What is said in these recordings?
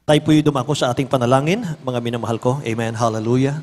Tayo po'y dumako sa ating panalangin, mga minamahal ko. Amen. Hallelujah.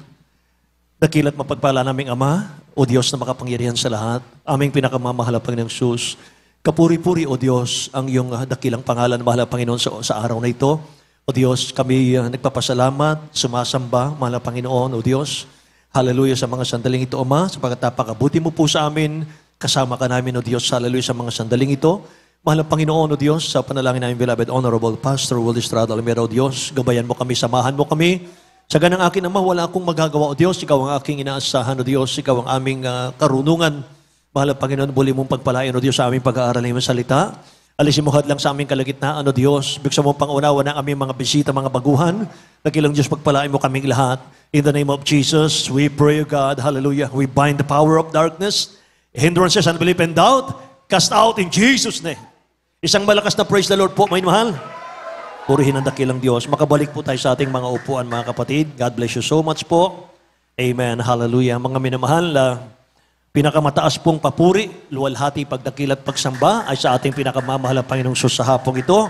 Dakila't mapagpala naming Ama, o Diyos na makapangyarihan sa lahat, aming pinakamamahal Panginoong Sus. Kapuri-puri, o Diyos, ang iyong dakilang pangalan, mahal Panginoon, sa araw na ito. O Diyos, kami nagpapasalamat, sumasamba, mahal Panginoon, o Diyos. Hallelujah sa mga sandaling ito, Ama, sapagkat napakabuti mo po sa amin. Kasama ka namin, o Diyos, hallelujah sa mga sandaling ito. Mahal na Panginoon, o Diyos, sa panalangin namin, beloved, Honorable Pastor Will Estrada Almera, o Diyos, gabayan mo kami, samahan mo kami. Sa ganang akin, Ama, wala akong magagawa, o Diyos, ikaw ang aking inaasahan, o Diyos, ikaw ang aming karunungan. Mahal na Panginoon, buli mong pagpalain, o Diyos, sa aming pag-aaral ng salita. Alisin mo lang sa aming kalagitnaan, o Diyos, bigyan mo pang-unawa ng aming mga bisita, mga baguhan. Nakilang Diyos, pagpalain mo kaming lahat. In the name of Jesus, we pray, God, hallelujah. We bind the power of darkness, hindrances, unbelief, and doubt. Cast out in Jesus' name. Isang malakas na praise the Lord po, may mahal. Purihin ang dakilang Diyos. Makabalik po tayo sa ating mga upuan, mga kapatid. God bless you so much po. Amen. Hallelujah. Mga minamahal, pinakamataas pong papuri, luwalhati, pagdakilat, pagsamba ay sa ating pinakamamahal na Panginoong Sus sa hapong ito.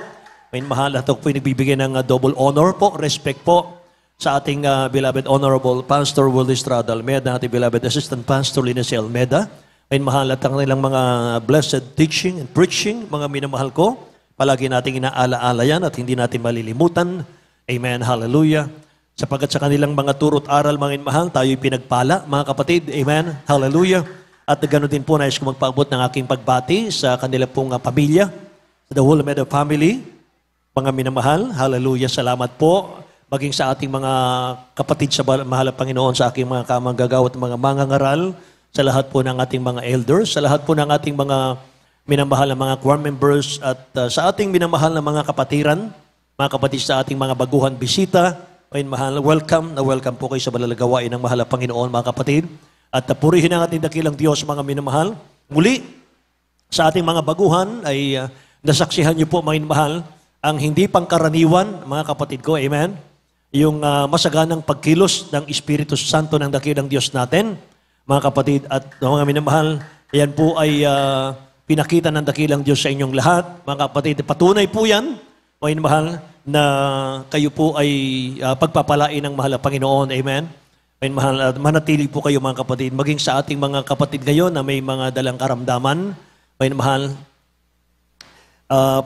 May mahal, ito po nagbibigay ng double honor po, respect po sa ating beloved Honorable Pastor Will Estrada Almeda, ating beloved Assistant Pastor Lindsay Almeda. Ay mahal at ang nilang mga blessed teaching and preaching, mga minamahal ko. Palagi nating inaalaala yan at hindi natin malilimutan. Amen. Hallelujah. Sapagat sa kanilang mga turo't aral, mga minamahal, tayo'y pinagpala, mga kapatid. Amen. Hallelujah. At ganoon din po, nais ko magpaabot ng aking pagbati sa kanila pong pamilya, sa the whole Almeda family. Mga minamahal, hallelujah. Salamat po. Maging sa ating mga kapatid sa mahal na Panginoon, sa aking mga kamanggagawa at mga mangangaral, sa lahat po ng ating mga elders, sa lahat po ng ating mga minamahal na mga choir members at sa ating minamahal na mga kapatiran, mga kapatid sa ating mga baguhan bisita, mahal, welcome po kayo sa malalagawain ng mahal na Panginoon, mga kapatid. At purihin ang ating dakilang Diyos, mga minamahal. Muli, sa ating mga baguhan ay nasaksihan niyo po, mga minamahal, ang hindi pangkaraniwan, mga kapatid ko, amen? Yung masaganang pagkilos ng Espiritu Santo ng dakilang Diyos natin, mga kapatid at mga minamahal, yan po ay pinakita ng dakilang Diyos sa inyong lahat. Mga kapatid, patunay po yan, mga minamahal, na kayo po ay pagpapalain ng mahal na Panginoon. Amen? Mga minamahal, manatili po kayo, mga kapatid. Maging sa ating mga kapatid ngayon na may mga dalang karamdaman. Mga minamahal,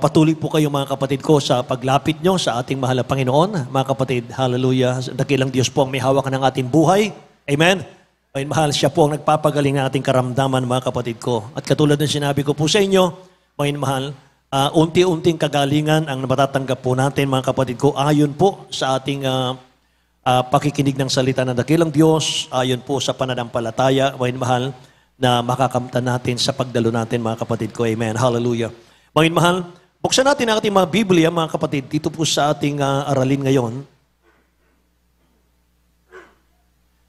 patuloy po kayo, mga kapatid ko, sa paglapit nyo sa ating mahal na Panginoon. Mga kapatid, hallelujah. Dakilang Diyos po ang may hawak ng ating buhay. Amen? Ay mahal, siya po ang nagpapagaling ng ating karamdaman, mga kapatid ko. At katulad ng sinabi ko po sa inyo, mga mahal, unti-unting kagalingan ang matatanggap po natin, mga kapatid ko, ayon po sa ating pakikinig ng salita ng dakilang Diyos, ayon po sa pananampalataya, mga mahal, na makakamtan natin sa pagdalo natin, mga kapatid ko. Amen. Hallelujah. Mga mahal, buksan natin ang ating mga Biblia, mga kapatid, dito po sa ating aralin ngayon.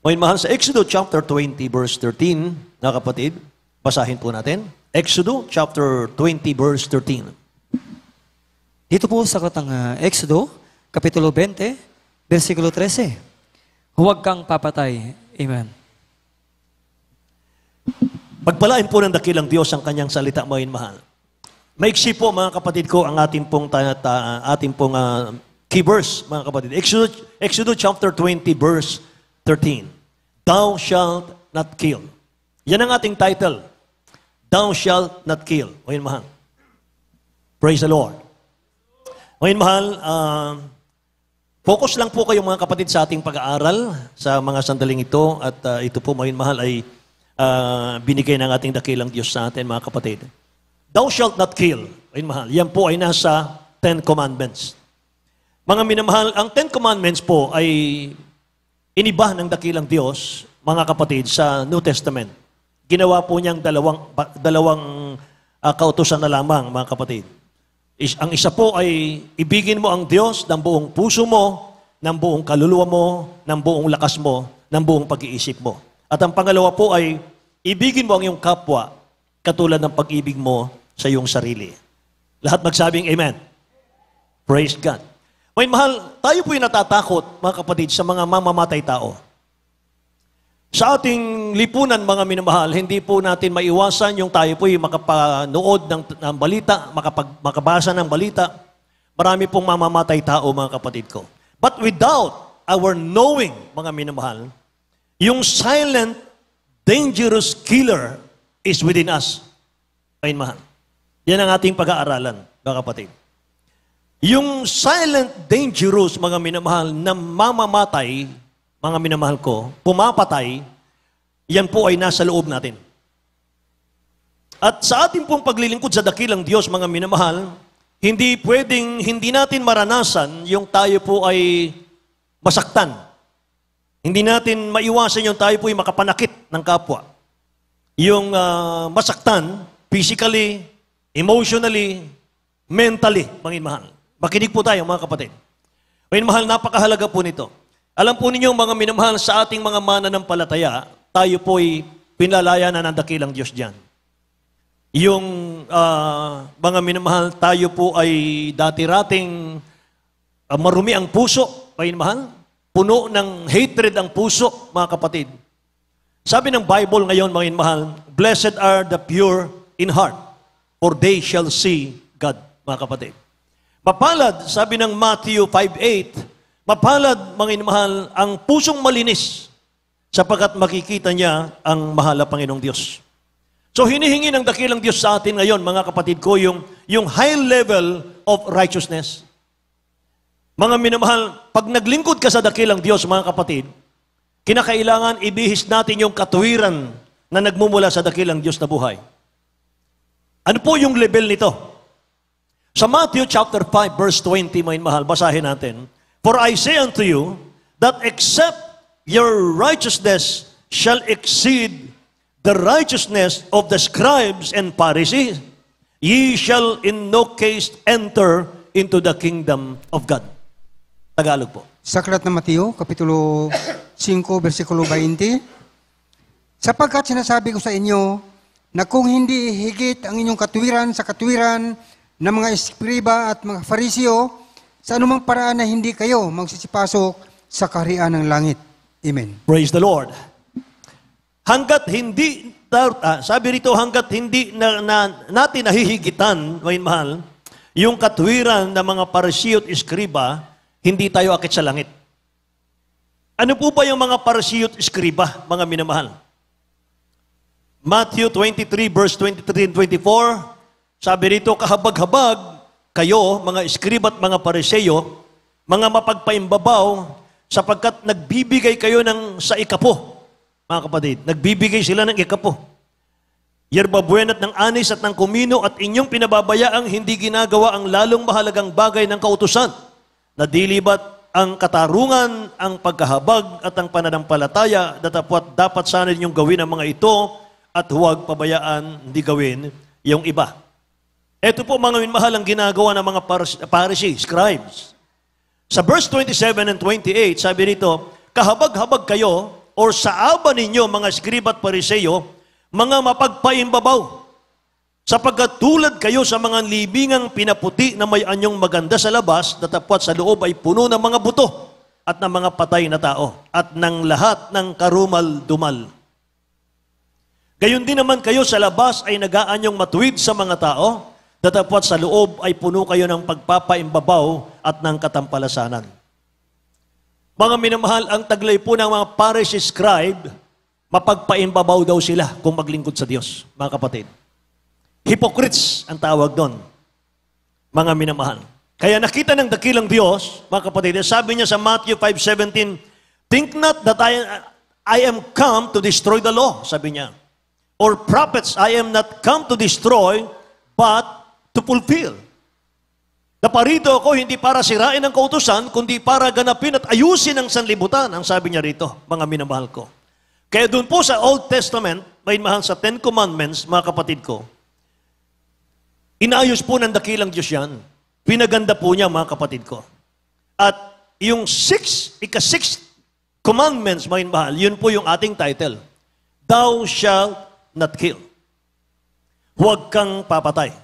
Ngayon, mahal, sa Exodus chapter 20, verse 13, mga kapatid, basahin po natin. Exodus chapter 20, verse 13. Dito po sa katang Exodus, kapitulo 20, versikulo 13. Huwag kang papatay. Amen. Pagpalain po ng dakilang Diyos ang kanyang salita, mga mahal. Maiksi po, mga kapatid ko, ang ating pong, key verse, mga kapatid. Exodus chapter 20, verse 13. Thou shalt not kill. Yan ang ating title. Thou shalt not kill. Ngayon, mahal. Praise the Lord. Ngayon, mahal, focus lang po kayo, mga kapatid, sa ating pag-aaral sa mga sandaling ito. At ito po, ngayon, mahal, ay binigay ng ating dakilang Diyos sa atin, mga kapatid. Thou shalt not kill. Ngayon, mahal. Yan po ay nasa 10 Commandments. Mga minamahal, ang 10 Commandments po ay iniba ng dakilang Diyos, mga kapatid, sa New Testament. Ginawa po niyang dalawang kautusan na lamang, mga kapatid. Ang isa po ay ibigin mo ang Diyos ng buong puso mo, ng buong kaluluwa mo, ng buong lakas mo, ng buong pag-iisip mo. At ang pangalawa po ay ibigin mo ang iyong kapwa katulad ng pag-ibig mo sa iyong sarili. Lahat magsabing amen. Praise God. May mahal, tayo po'y natatakot, mga kapatid, sa mga mamamatay tao. Sa ating lipunan, mga minamahal, hindi po natin maiwasan yung tayo po'y makapanood ng balita, makabasa ng balita. Marami pong mamamatay tao, mga kapatid ko. But without our knowing, mga minamahal, yung silent, dangerous killer is within us. Mga minamahal. Yan ang ating pag-aaralan, mga kapatid. Yung silent, dangerous, mga minamahal, na mamamatay, mga minamahal ko, pumapatay, yan po ay nasa loob natin. At sa ating pong paglilingkod sa dakilang Diyos, mga minamahal, hindi natin maranasan yung tayo po ay masaktan. Hindi natin maiwasan yung tayo po ay makapanakit ng kapwa. Yung masaktan, physically, emotionally, mentally, mga minamahal. Makinig po tayo, mga kapatid. Mga minamahal, napakahalaga po nito. Alam po ninyo, mga minamahal, sa ating mga mananampalataya, tayo po ay pinlalayanan ng dakilang Diyos diyan. Yung mga minamahal, tayo po ay dati-rating marumi ang puso, mga minamahal, puno ng hatred ang puso, mga kapatid. Sabi ng Bible ngayon, mga minamahal, blessed are the pure in heart, for they shall see God, mga kapatid. Mapalad, sabi ng Matthew 5:8, mapalad, mga minamahal, ang pusong malinis, sapagkat makikita niya ang mahal na Panginoong Diyos. So hinihingi ng dakilang Diyos sa atin ngayon, mga kapatid ko, yung high level of righteousness. Mga minamahal, pag naglingkod ka sa dakilang Diyos, mga kapatid, kinakailangan ibihis natin yung katuwiran na nagmumula sa dakilang Diyos na buhay. Ano po yung level nito? Sa Matthew chapter 5, verse 20, mga minamahal, basahin natin. For I say unto you, that except your righteousness shall exceed the righteousness of the scribes and Pharisees, ye shall in no case enter into the kingdom of God. Tagalog po. Sa aklat ng Mateo, Kapitulo 5, versikulo 20, sapagkat sinasabi ko sa inyo, na kung hindi higit ang inyong katuwiran sa katuwiran ng mga eskriba at mga Fariseo, sa anumang paraan na hindi kayo magsisipasok sa kaharian ng langit. Amen. Praise the Lord. Hanggat hindi, sabi rito, hanggat hindi natin nahihigitan, mga mahal, yung katwiran ng mga Pariseo at Eskriba, hindi tayo akit sa langit. Ano po ba yung mga Pariseo at Eskriba, mga minamahal? Matthew 23, verse 23 and 24, sabi rito, kahabag-habag kayo, mga Eskriba at mga Pariseo, mga mapagpaimbabaw, sapagkat nagbibigay kayo ng sa ikapo. Mga kapatid, nagbibigay sila ng ikapo. Yerbabuena at ng anis at ng kumino at inyong pinababayaang hindi ginagawa ang lalong mahalagang bagay ng kautusan, na dilibat ang katarungan, ang pagkahabag at ang pananampalataya, dapat sana ninyong gawin ang mga ito at huwag pabayaan hindi gawin yung iba. Ito po mga minamahal ang ginagawa ng mga Pharisees, scribes. Sa verse 27 and 28, sabi rito, kahabag-habag kayo or sa aba ninyo, mga Eskriba at Pariseo, mga mapagpaimbabaw, sapagkat tulad kayo sa mga libingang pinaputi na may anyong maganda sa labas, datapwat sa loob ay puno ng mga buto at ng mga patay na tao at ng lahat ng karumal-dumal. Gayon din naman kayo sa labas ay nagaanyong matuwid sa mga tao, datapwat sa loob ay puno kayo ng pagpapaimbabaw at ng katampalasanan. Mga minamahal, ang taglay po ng mga Pharisee scribe, mapagpaimbabaw daw sila kung maglingkod sa Diyos, mga kapatid. Hypocrites ang tawag doon, mga minamahal. Kaya nakita ng dakilang Diyos, mga kapatid, sabi niya sa Matthew 5:17, think not that I am come to destroy the law, sabi niya. Or prophets, I am not come to destroy, but to fulfill. Naparito ako hindi para sirain ang kautusan, kundi para ganapin at ayusin ang sanlibutan, ang sabi niya rito, mga minamahal ko. Kaya doon po sa Old Testament, may mahal sa Ten Commandments, mga kapatid ko, inaayos po ng dakilang Diyos yan. Pinaganda po niya, mga kapatid ko. At yung ika-sixth commandments, mga mahal, yun po yung ating title. Thou shalt not kill. Huwag kang papatay.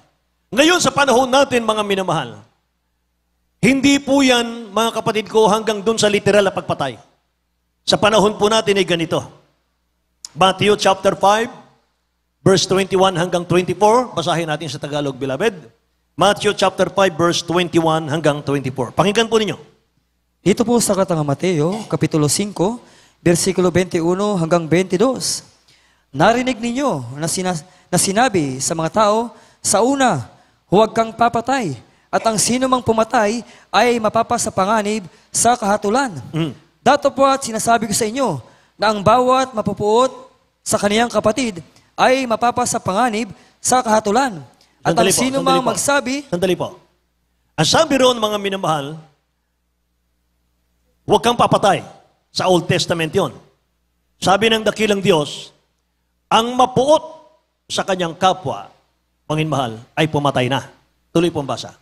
Ngayon sa panahon natin, mga minamahal, hindi po yan, mga kapatid ko, hanggang dun sa literal na pagpatay. Sa panahon po natin ay ganito. Matthew chapter 5, verse 21 hanggang 24, basahin natin sa Tagalog, beloved. Matthew chapter 5 verse 21 hanggang 24. Pakinggan po ninyo. Dito po sa Aklat ng Mateo, Kapitulo 5, versikulo 21 hanggang 22. Narinig ninyo na sinabi sa mga tao, sa una, huwag kang papatay, at ang sino mang pumatay ay mapapasapanganib sa kahatulan. Dato po at sinasabi ko sa inyo na ang bawat mapupuot sa kaniyang kapatid ay mapapasapanganib sa kahatulan. At ang sino mang magsabi... Sandali po. Ang sabi roon, mga minamahal, huwag kang papatay. Sa Old Testament yon. Sabi ng dakilang Diyos, ang mapuot sa kanyang kapwa, manginmahal, ay pumatay na. Tuloy po ang basa.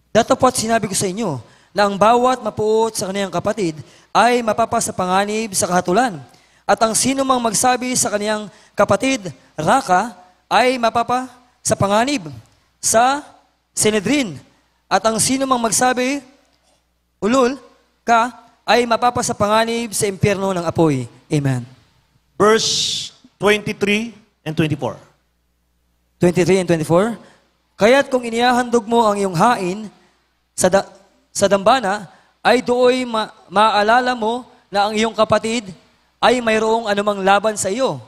Dato po at sinabi ko sa inyo na ang bawat mapuot sa kaniyang kapatid ay mapapasapanganib sa kahatulan. At ang sino mang magsabi sa kaniyang kapatid, Raka, ay mapapasapanganib sa Sanhedrin. At ang sino mang magsabi, Ulul ka, ay mapapasapanganib sa impyerno ng apoy. Amen. Verse 23 and 24. 23 and 24. Kaya't kung inihahandog mo ang iyong hain sa dambana, ay dooy maalala mo na ang iyong kapatid ay mayroong anumang laban sa iyo.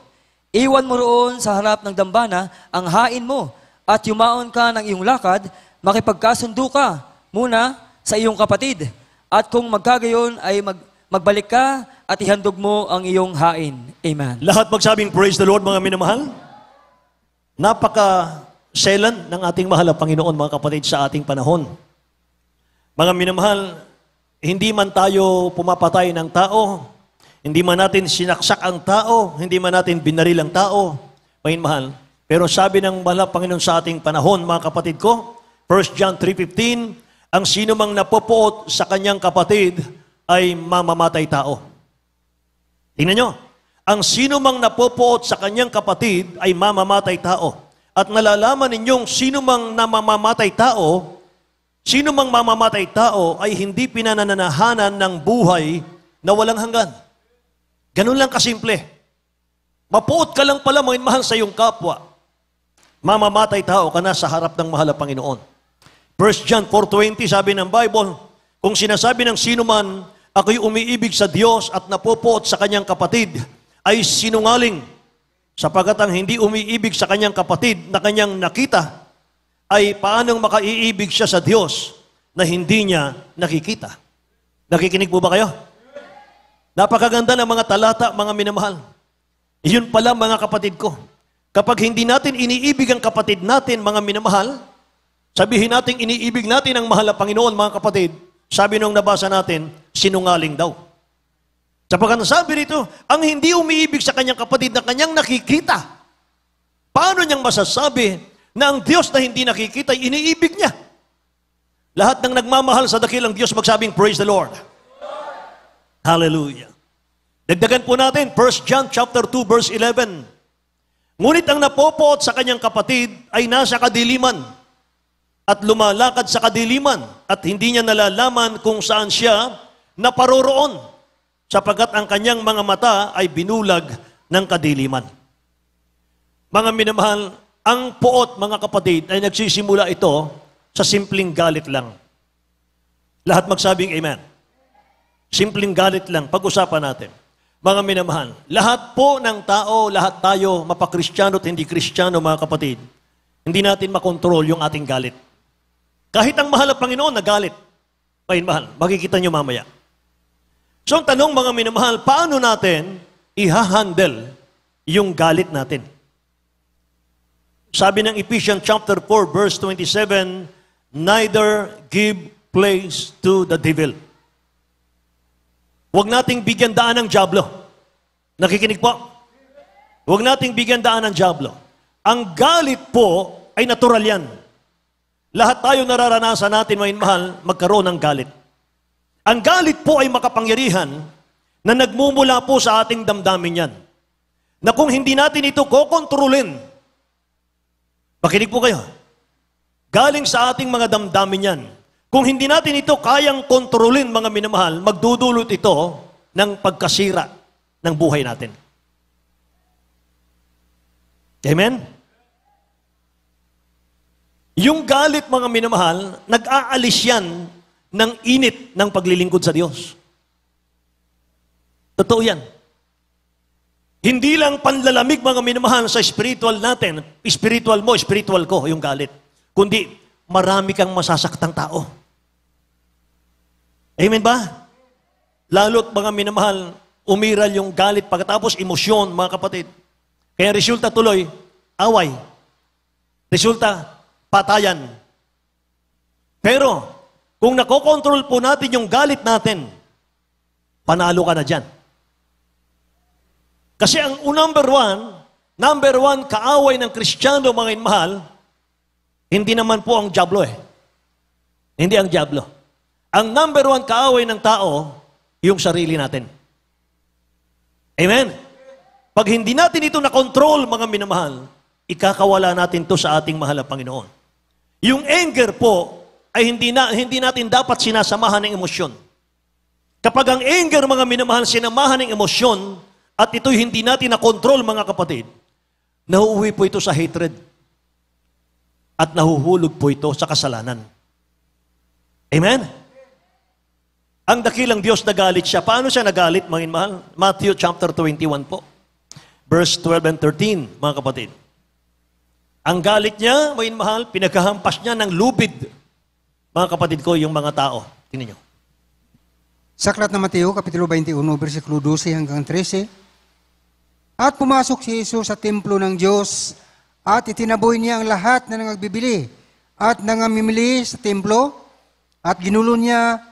Iwan mo roon sa harap ng dambana ang hain mo at yumaon ka ng iyong lakad, makipagkasundo ka muna sa iyong kapatid. At kung magkagayon ay magbalik ka at ihandog mo ang iyong hain. Amen. Lahat magsabing praise the Lord, mga minamahal. Napaka-selan ng ating mahal na Panginoon, mga kapatid, sa ating panahon. Mga minamahal, hindi man tayo pumapatay ng tao, hindi man natin sinaksak ang tao, hindi man natin binaril ang tao, mga minamahal. Pero sabi ng mahal na Panginoon sa ating panahon, mga kapatid ko, 1 John 3:15, ang sino mang napopoot sa kanyang kapatid ay mamamatay tao. Tingnan nyo, ang sino mang napopoot sa kanyang kapatid ay mamamatay tao. At nalalaman ninyong sino mang mamamatay tao ay hindi pinananahanan ng buhay na walang hanggan. Ganun lang kasimple. Mapuot ka lang pala, mga mahal, sa iyong kapwa. Mamamatay tao ka na sa harap ng mahal na Panginoon. 1 John 4:20, sabi ng Bible, kung sinasabi ng sino man, ako'y umiibig sa Diyos at napopoot sa kanyang kapatid, ay sinungaling, sapagkat ang hindi umiibig sa kanyang kapatid na kanyang nakita, ay paanong makaiibig siya sa Diyos na hindi niya nakikita. Nakikinig po ba kayo? Napakaganda ng mga talata, mga minamahal. Iyon pala, mga kapatid ko. Kapag hindi natin iniibig ang kapatid natin, mga minamahal, sabihin natin iniibig natin ang mahal na Panginoon, mga kapatid, sabi nung nabasa natin, sinungaling daw. Sapagkat sabi rito, ang hindi umiibig sa kanyang kapatid na kanyang nakikita, paano niyang masasabi na ang Diyos na hindi nakikita ay iniibig niya? Lahat ng nagmamahal sa dakilang Diyos magsabing, praise the Lord. Hallelujah. Dagdagan po natin, 1 John chapter 2, verse 11. Ngunit ang napopoot sa kanyang kapatid ay nasa kadiliman at lumalakad sa kadiliman at hindi niya nalalaman kung saan siya naparoroon sapagkat ang kanyang mga mata ay binulag ng kadiliman. Mga minamahal, ang poot, mga kapatid, ay nagsisimula ito sa simpleng galit lang. Lahat magsabing amen. Simpleng galit lang, pag-usapan natin. Mga minamahal, lahat po ng tao, lahat tayo, mapakristyano at hindi kristyano, mga kapatid, hindi natin makontrol yung ating galit. Kahit ang mahal na Panginoon nagalit, mahal, makikita nyo mamaya. So ang tanong, mga minamahal, paano natin i-handle yung galit natin? Sabi ng Ephesians chapter 4, verse 27, neither give place to the devil. Huwag nating bigyan daan ng dyablo. Nakikinig po? Huwag nating bigyan daan ng dyablo. Ang galit po ay natural yan. Lahat tayo nararanasan natin, mga mahal, magkaroon ng galit. Ang galit po ay makapangyarihan na nagmumula po sa ating damdamin yan. Na kung hindi natin ito kokontrolin, makinig po kayo, galing sa ating mga damdamin yan. Kung hindi natin ito kayang kontrolin, mga minamahal, magdudulot ito ng pagkasira ng buhay natin. Amen? Yung galit, mga minamahal, nag-aalis yan ng init ng paglilingkod sa Diyos. Totoo yan. Hindi lang panlalamig, mga minamahal, sa spiritual natin, spiritual mo, spiritual ko, yung galit. Kundi, marami kang masasaktang tao. Amen ba? Lalo't, mga minamahal, umiral yung galit, pagkatapos emosyon, mga kapatid. Kaya resulta tuloy, away. Resulta, patayan. Pero, kung nakokontrol po natin yung galit natin, panalo ka na dyan. Kasi ang number one kaaway ng Kristiyano, mga inmahal, hindi naman po ang dyablo eh. Hindi ang dyablo. Ang number one kaaway ng tao, yung sarili natin. Amen? Pag hindi natin ito na-control, mga minamahal, ikakawala natin to sa ating mahal na Panginoon. Yung anger po ay hindi natin dapat sinasamahan ng emosyon. Kapag ang anger, mga minamahal, sinamahan ng emosyon at ito'y hindi natin na-control, mga kapatid, nauuwi po ito sa hatred at nahuhulog po ito sa kasalanan. Amen? Ang dakilang Diyos nagalit siya. Paano siya nagalit, mga minamahal? Matthew chapter 21 po. Verse 12 and 13, mga kapatid. Ang galit niya, mga mahal, pinaghahampas niya ng lubid. Mga kapatid ko, yung mga tao. Tingnan niyo. Sa aklat ng Mateo, Kapitulo 21, versikulo 12 hanggang 13. At pumasok si Jesus sa templo ng Diyos at itinaboy niya ang lahat na nangagbibili at nangamimili sa templo at ginulo niya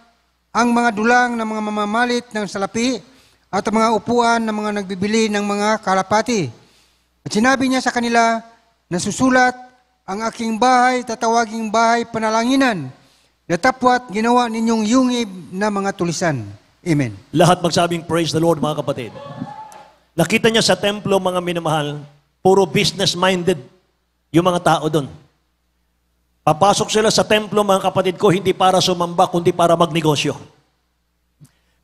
ang mga dulang ng mga mamamalit ng salapi at ang mga upuan ng mga nagbibili ng mga kalapati. At sinabi niya sa kanila, nasusulat, ang aking bahay, tatawaging bahay panalanginan, datapwat ginawa ninyong yungib na mga tulisan. Amen. Lahat magsabing praise the Lord, mga kapatid. Nakita niya sa templo, mga minamahal, puro business-minded yung mga tao doon. Papasok sila sa templo, mga kapatid ko, hindi para sumamba, kundi para magnegosyo.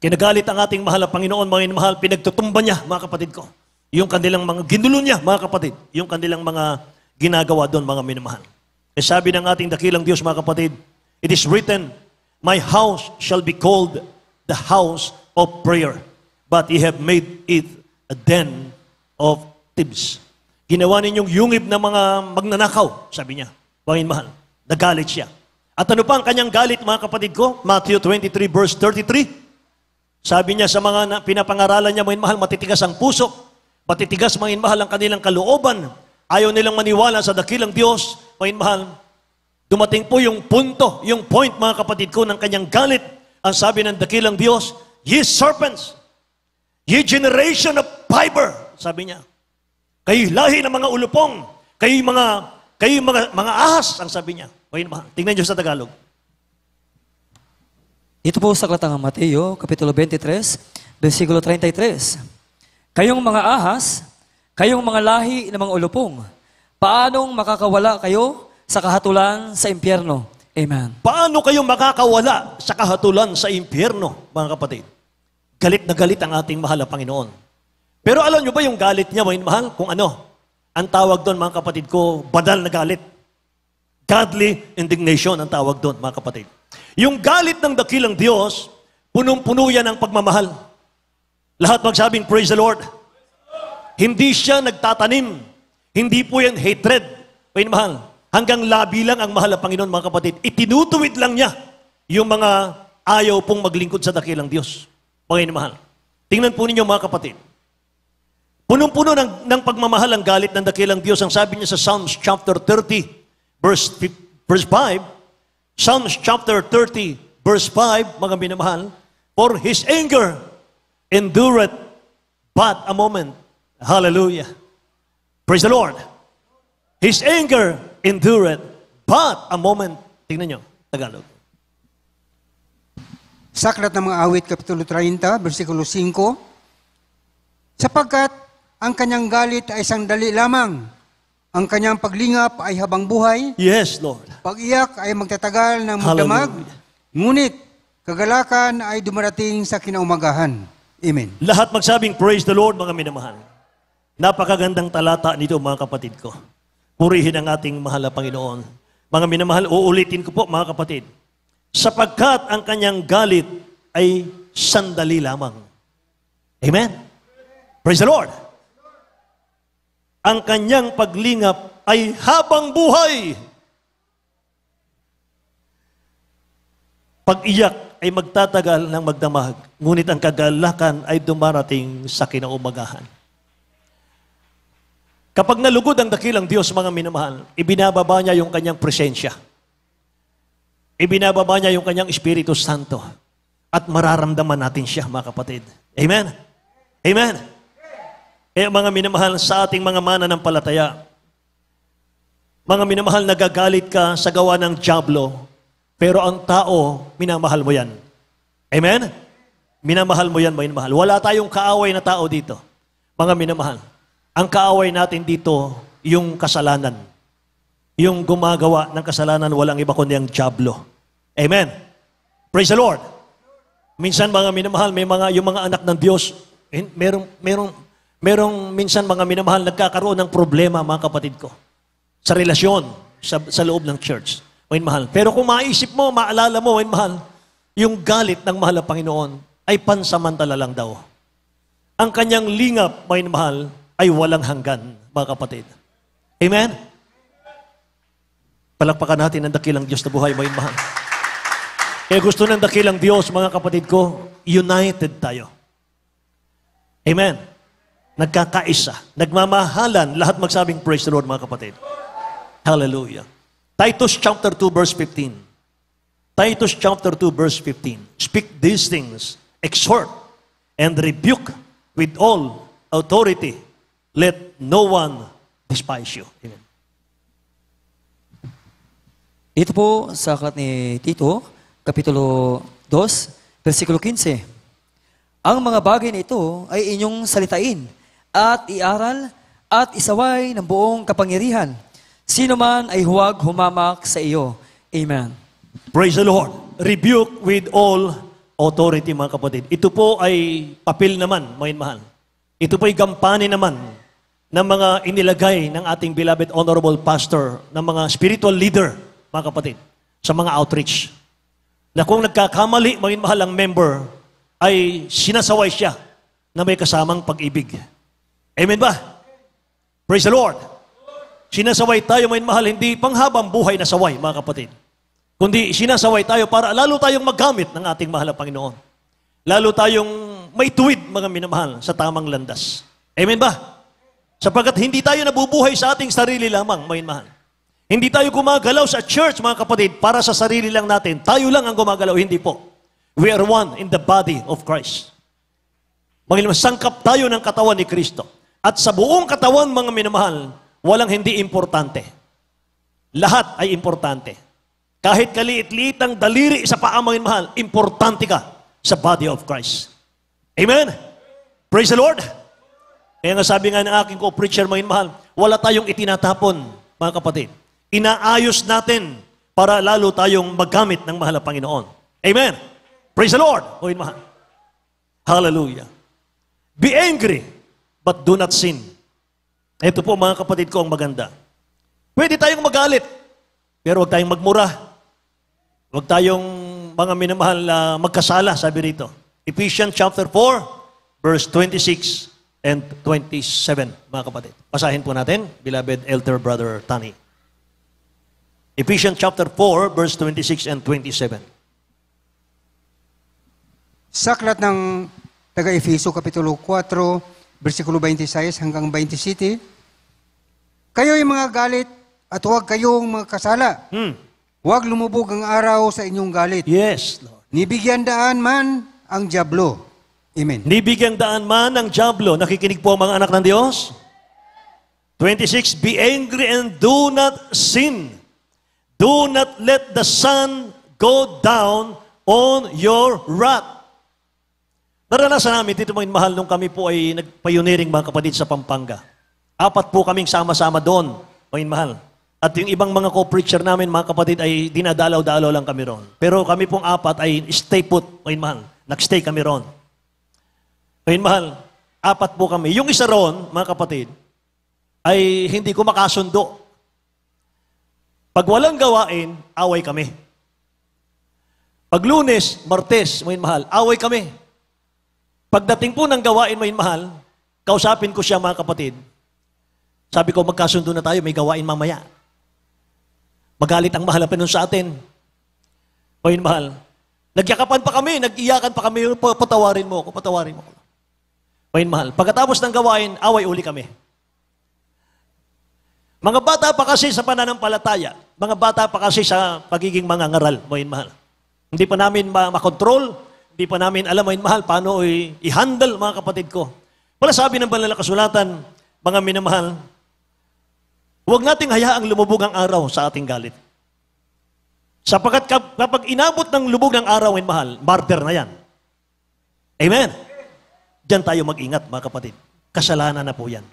Kinagalit ang ating mahal na Panginoon, mga minamahal, pinagtutumba niya, mga kapatid ko. Yung kanilang mga ginulo niya, mga kapatid. Yung kanilang mga ginagawa doon, mga minamahal. E sabi ng ating dakilang Diyos, mga kapatid, it is written, my house shall be called the house of prayer, but ye have made it a den of thieves. Ginawa ninyong yungib na mga magnanakaw, sabi niya. Mga minamahal, nagalit siya. At ano pa ang kanyang galit, mga kapatid ko? Matthew 23, verse 33. Sabi niya sa mga pinapangaralan niya, mga minamahal, matitigas ang puso. Matitigas, mga inmahal, ang kanilang kalooban. Ayaw nilang maniwala sa dakilang Diyos, mga inmahal. Dumating po yung punto, yung point, mga kapatid ko, ng kanyang galit. Ang sabi ng dakilang Diyos, ye serpents, ye generation of viper, sabi niya. Kayo lahi ng mga ulupong, kayo mga ahas, ang sabi niya. Mga inmahal, tingnan niyo sa Tagalog. Ito po sa aklat ng Mateo, Kapitulo 23, versikulo 33. Kayong mga ahas, kayong mga lahi ng mga ulupong, paanong makakawala kayo sa kahatulan sa impyerno? Amen. Paano kayo makakawala sa kahatulan sa impyerno, mga kapatid? Galit na galit ang ating mahal na Panginoon. Pero alam niyo ba yung galit niya, mga mahal? Kung ano? Ang tawag doon, mga kapatid ko, badal na galit. Godly indignation ang tawag doon, mga kapatid. Yung galit ng dakilang Diyos, punong-puno yan ng pagmamahal. Lahat magsabing, praise the Lord. Hindi siya nagtatanim. Hindi po yan hatred. Mga mahal, hanggang labi lang ang mahal na Panginoon, mga kapatid. Itinutuwid lang niya yung mga ayaw pong maglingkod sa dakilang Diyos. Mga mahal. Tingnan po ninyo, mga kapatid. Punong-puno ng pagmamahal ang galit ng dakilang Diyos. Ang sabi niya sa Psalms chapter 30, verse 5. Psalms chapter 30, verse 5, mga minamahal. For His anger endureth but a moment. Hallelujah. Praise the Lord. His anger endureth but a moment. Tingnan nyo, Tagalog. Sa aklat ng mga awit, Kapitulo 30, versikulo 5, sapagkat ang kanyang galit ay sandali lamang, ang kanyang paglingap ay habang buhay, Yes, Lord. pag-iyak ay magtatagal ng magdamag, Hallelujah. ngunit kagalakan ay dumarating sa kinaumagahan. Amen. Lahat magsabing praise the Lord, mga minamahal. Napakagandang talata nito, mga kapatid ko. Purihin ang ating mahal na Panginoon. Mga minamahal, uulitin ko po mga kapatid. Sapagkat ang kanyang galit ay sandali lamang. Amen? Praise the Lord! Ang kanyang paglingap ay habang buhay. Pag-iyak ay magtatagal ng magdamag, ngunit ang kagalakan ay dumarating sa kinaumagahan. Kapag nalugod ang dakilang Diyos, mga minamahal, ibinababa niya yung kanyang presensya. Ibinababa niya yung kanyang Espiritu Santo. At mararamdaman natin siya, mga kapatid. Amen? Amen? Kaya mga minamahal, sa ating mga mananampalataya, mga minamahal, nagagalit ka sa gawa ng dyablo, pero ang tao, minamahal mo yan. Amen? Minamahal mo yan, minamahal. Wala tayong kaaway na tao dito. Mga minamahal. Ang kaaway natin dito, yung kasalanan. Yung gumagawa ng kasalanan, walang iba kundi ang dyablo. Amen? Praise the Lord! Minsan mga minamahal, yung mga anak ng Diyos, merong minsan mga minamahal, nagkakaroon ng problema, mga kapatid ko, sa relasyon, sa loob ng church. Mahal. Pero kung maisip mo, maalala mo, mahal, yung galit ng mahal na Panginoon ay pansamantala lang daw. Ang kanyang lingap, mahal, ay walang hanggan, mga kapatid. Amen? Palakpakan natin ang dakilang Diyos na buhay, mahal. Kaya gusto ng dakilang Diyos, mga kapatid ko, united tayo. Amen? Nagkakaisa, nagmamahalan, lahat magsabing praise the Lord, mga kapatid. Hallelujah. Titus chapter 2 verse 15. Titus chapter 2 verse 15. Speak these things, exhort, and rebuke with all authority. Let no one despise you. Amen. Ito po sa aklat ni Tito, Kapitulo 2, versikulo 15. Ang mga bagay na ito ay inyong salitain at iaral at isaway ng buong kapangyarihan. Sino man ay huwag humamak sa iyo. Amen. Praise the Lord. Rebuke with all authority, mga kapatid. Ito po ay papel naman, mga mahal. Ito po ay gampani naman ng mga inilagay ng ating beloved honorable pastor, ng mga spiritual leader, mga kapatid, sa mga outreach. Na kung nagkakamali, mga mahal ang member, ay sinasaway siya na may kasamang pag-ibig. Amen ba? Praise the Lord. Sinasaway tayo, mga mahal, hindi panghabang buhay na saway, mga kapatid. Kundi sinasaway tayo para lalo tayong maggamit ng ating mahal na Panginoon. Lalo tayong may tuwid, mga minamahal, sa tamang landas. Amen ba? Sapagkat hindi tayo nabubuhay sa ating sarili lamang, mga mahal. Hindi tayo gumagalaw sa church, mga kapatid, para sa sarili lang natin. Tayo lang ang gumagalaw, hindi po. We are one in the body of Christ. Mga sangkap tayo ng katawan ni Kristo. At sa buong katawan, mga minamahal, walang hindi importante. Lahat ay importante. Kahit kaliit-liit ang daliri sa paa, mga mahal, importante ka sa body of Christ. Amen? Praise the Lord! Kaya nga sabi nga ng aking co-preacher, mga mahal, wala tayong itinatapon, mga kapatid. Inaayos natin para lalo tayong maggamit ng mahal na Panginoon. Amen? Praise the Lord! Mga mahal. Hallelujah. Be angry, but do not sin. Ito po, mga kapatid ko, ang maganda. Pwede tayong magalit, pero huwag tayong magmura. Huwag tayong mga minamahal magkasala, sabi rito. Ephesians chapter 4, verse 26 and 27, mga kapatid. Basahin po natin, beloved elder brother Tani. Ephesians chapter 4, verse 26 and 27. Sa aklat ng taga-Efeso, Kapitulo 4, versikulo 26 hanggang 27, kayo'y mga galit at huwag kayong mga kasala. Huwag lumubog ang araw sa inyong galit. Yes, Lord. Nibigyan daan man ang dyablo. Amen. Nibigyan daan man ang dyablo. Nakikinig po ang mga anak ng Diyos? 26, be angry and do not sin. Do not let the sun go down on your wrath. Naranasan namin dito, mga mahal, nung kami po ay nagpayuniring, mga kapatid, sa Pampanga. 4 po kaming sama-sama doon, mga mahal. At yung ibang mga co-preacher namin, mga kapatid, ay dinadalaw-dalaw lang kami ron. Pero kami pong 4 ay stay put, mga mahal. Nag-stay kami ron. Mga mahal, 4 po kami. Yung isa ron, mga kapatid, ay hindi ko makasundo. Pag walang gawain, away kami. Pag Lunes, Martes, mga mahal, away kami. Pagdating po ng gawain, mga mahal, kausapin ko siya, mga kapatid. Sabi ko, magkasundo na tayo, may gawain mamaya. Magalit ang mahal nun sa atin. Mga mahal, nagyakapan pa kami, nag-iyakan pa kami, patawarin mo ako, patawarin mo ako. Mga mahal, pagkatapos ng gawain, away uli kami. Mga bata pa kasi sa pananampalataya, mga bata pa kasi sa pagiging mangangaral, mga mahal. Hindi pa namin makontrol, hindi pa namin alam, mga mahal, paano i-handle, mga kapatid ko. Wala sabi ng banal na kasulatan, mga minamahal, huwag nating hayaang lumubog ang araw sa ating galit. Sapagkat kapag inabot ng lubog ng araw, mga mahal, martyr na yan. Amen? Diyan tayo mag-ingat, mga kapatid. Kasalanan na po yan.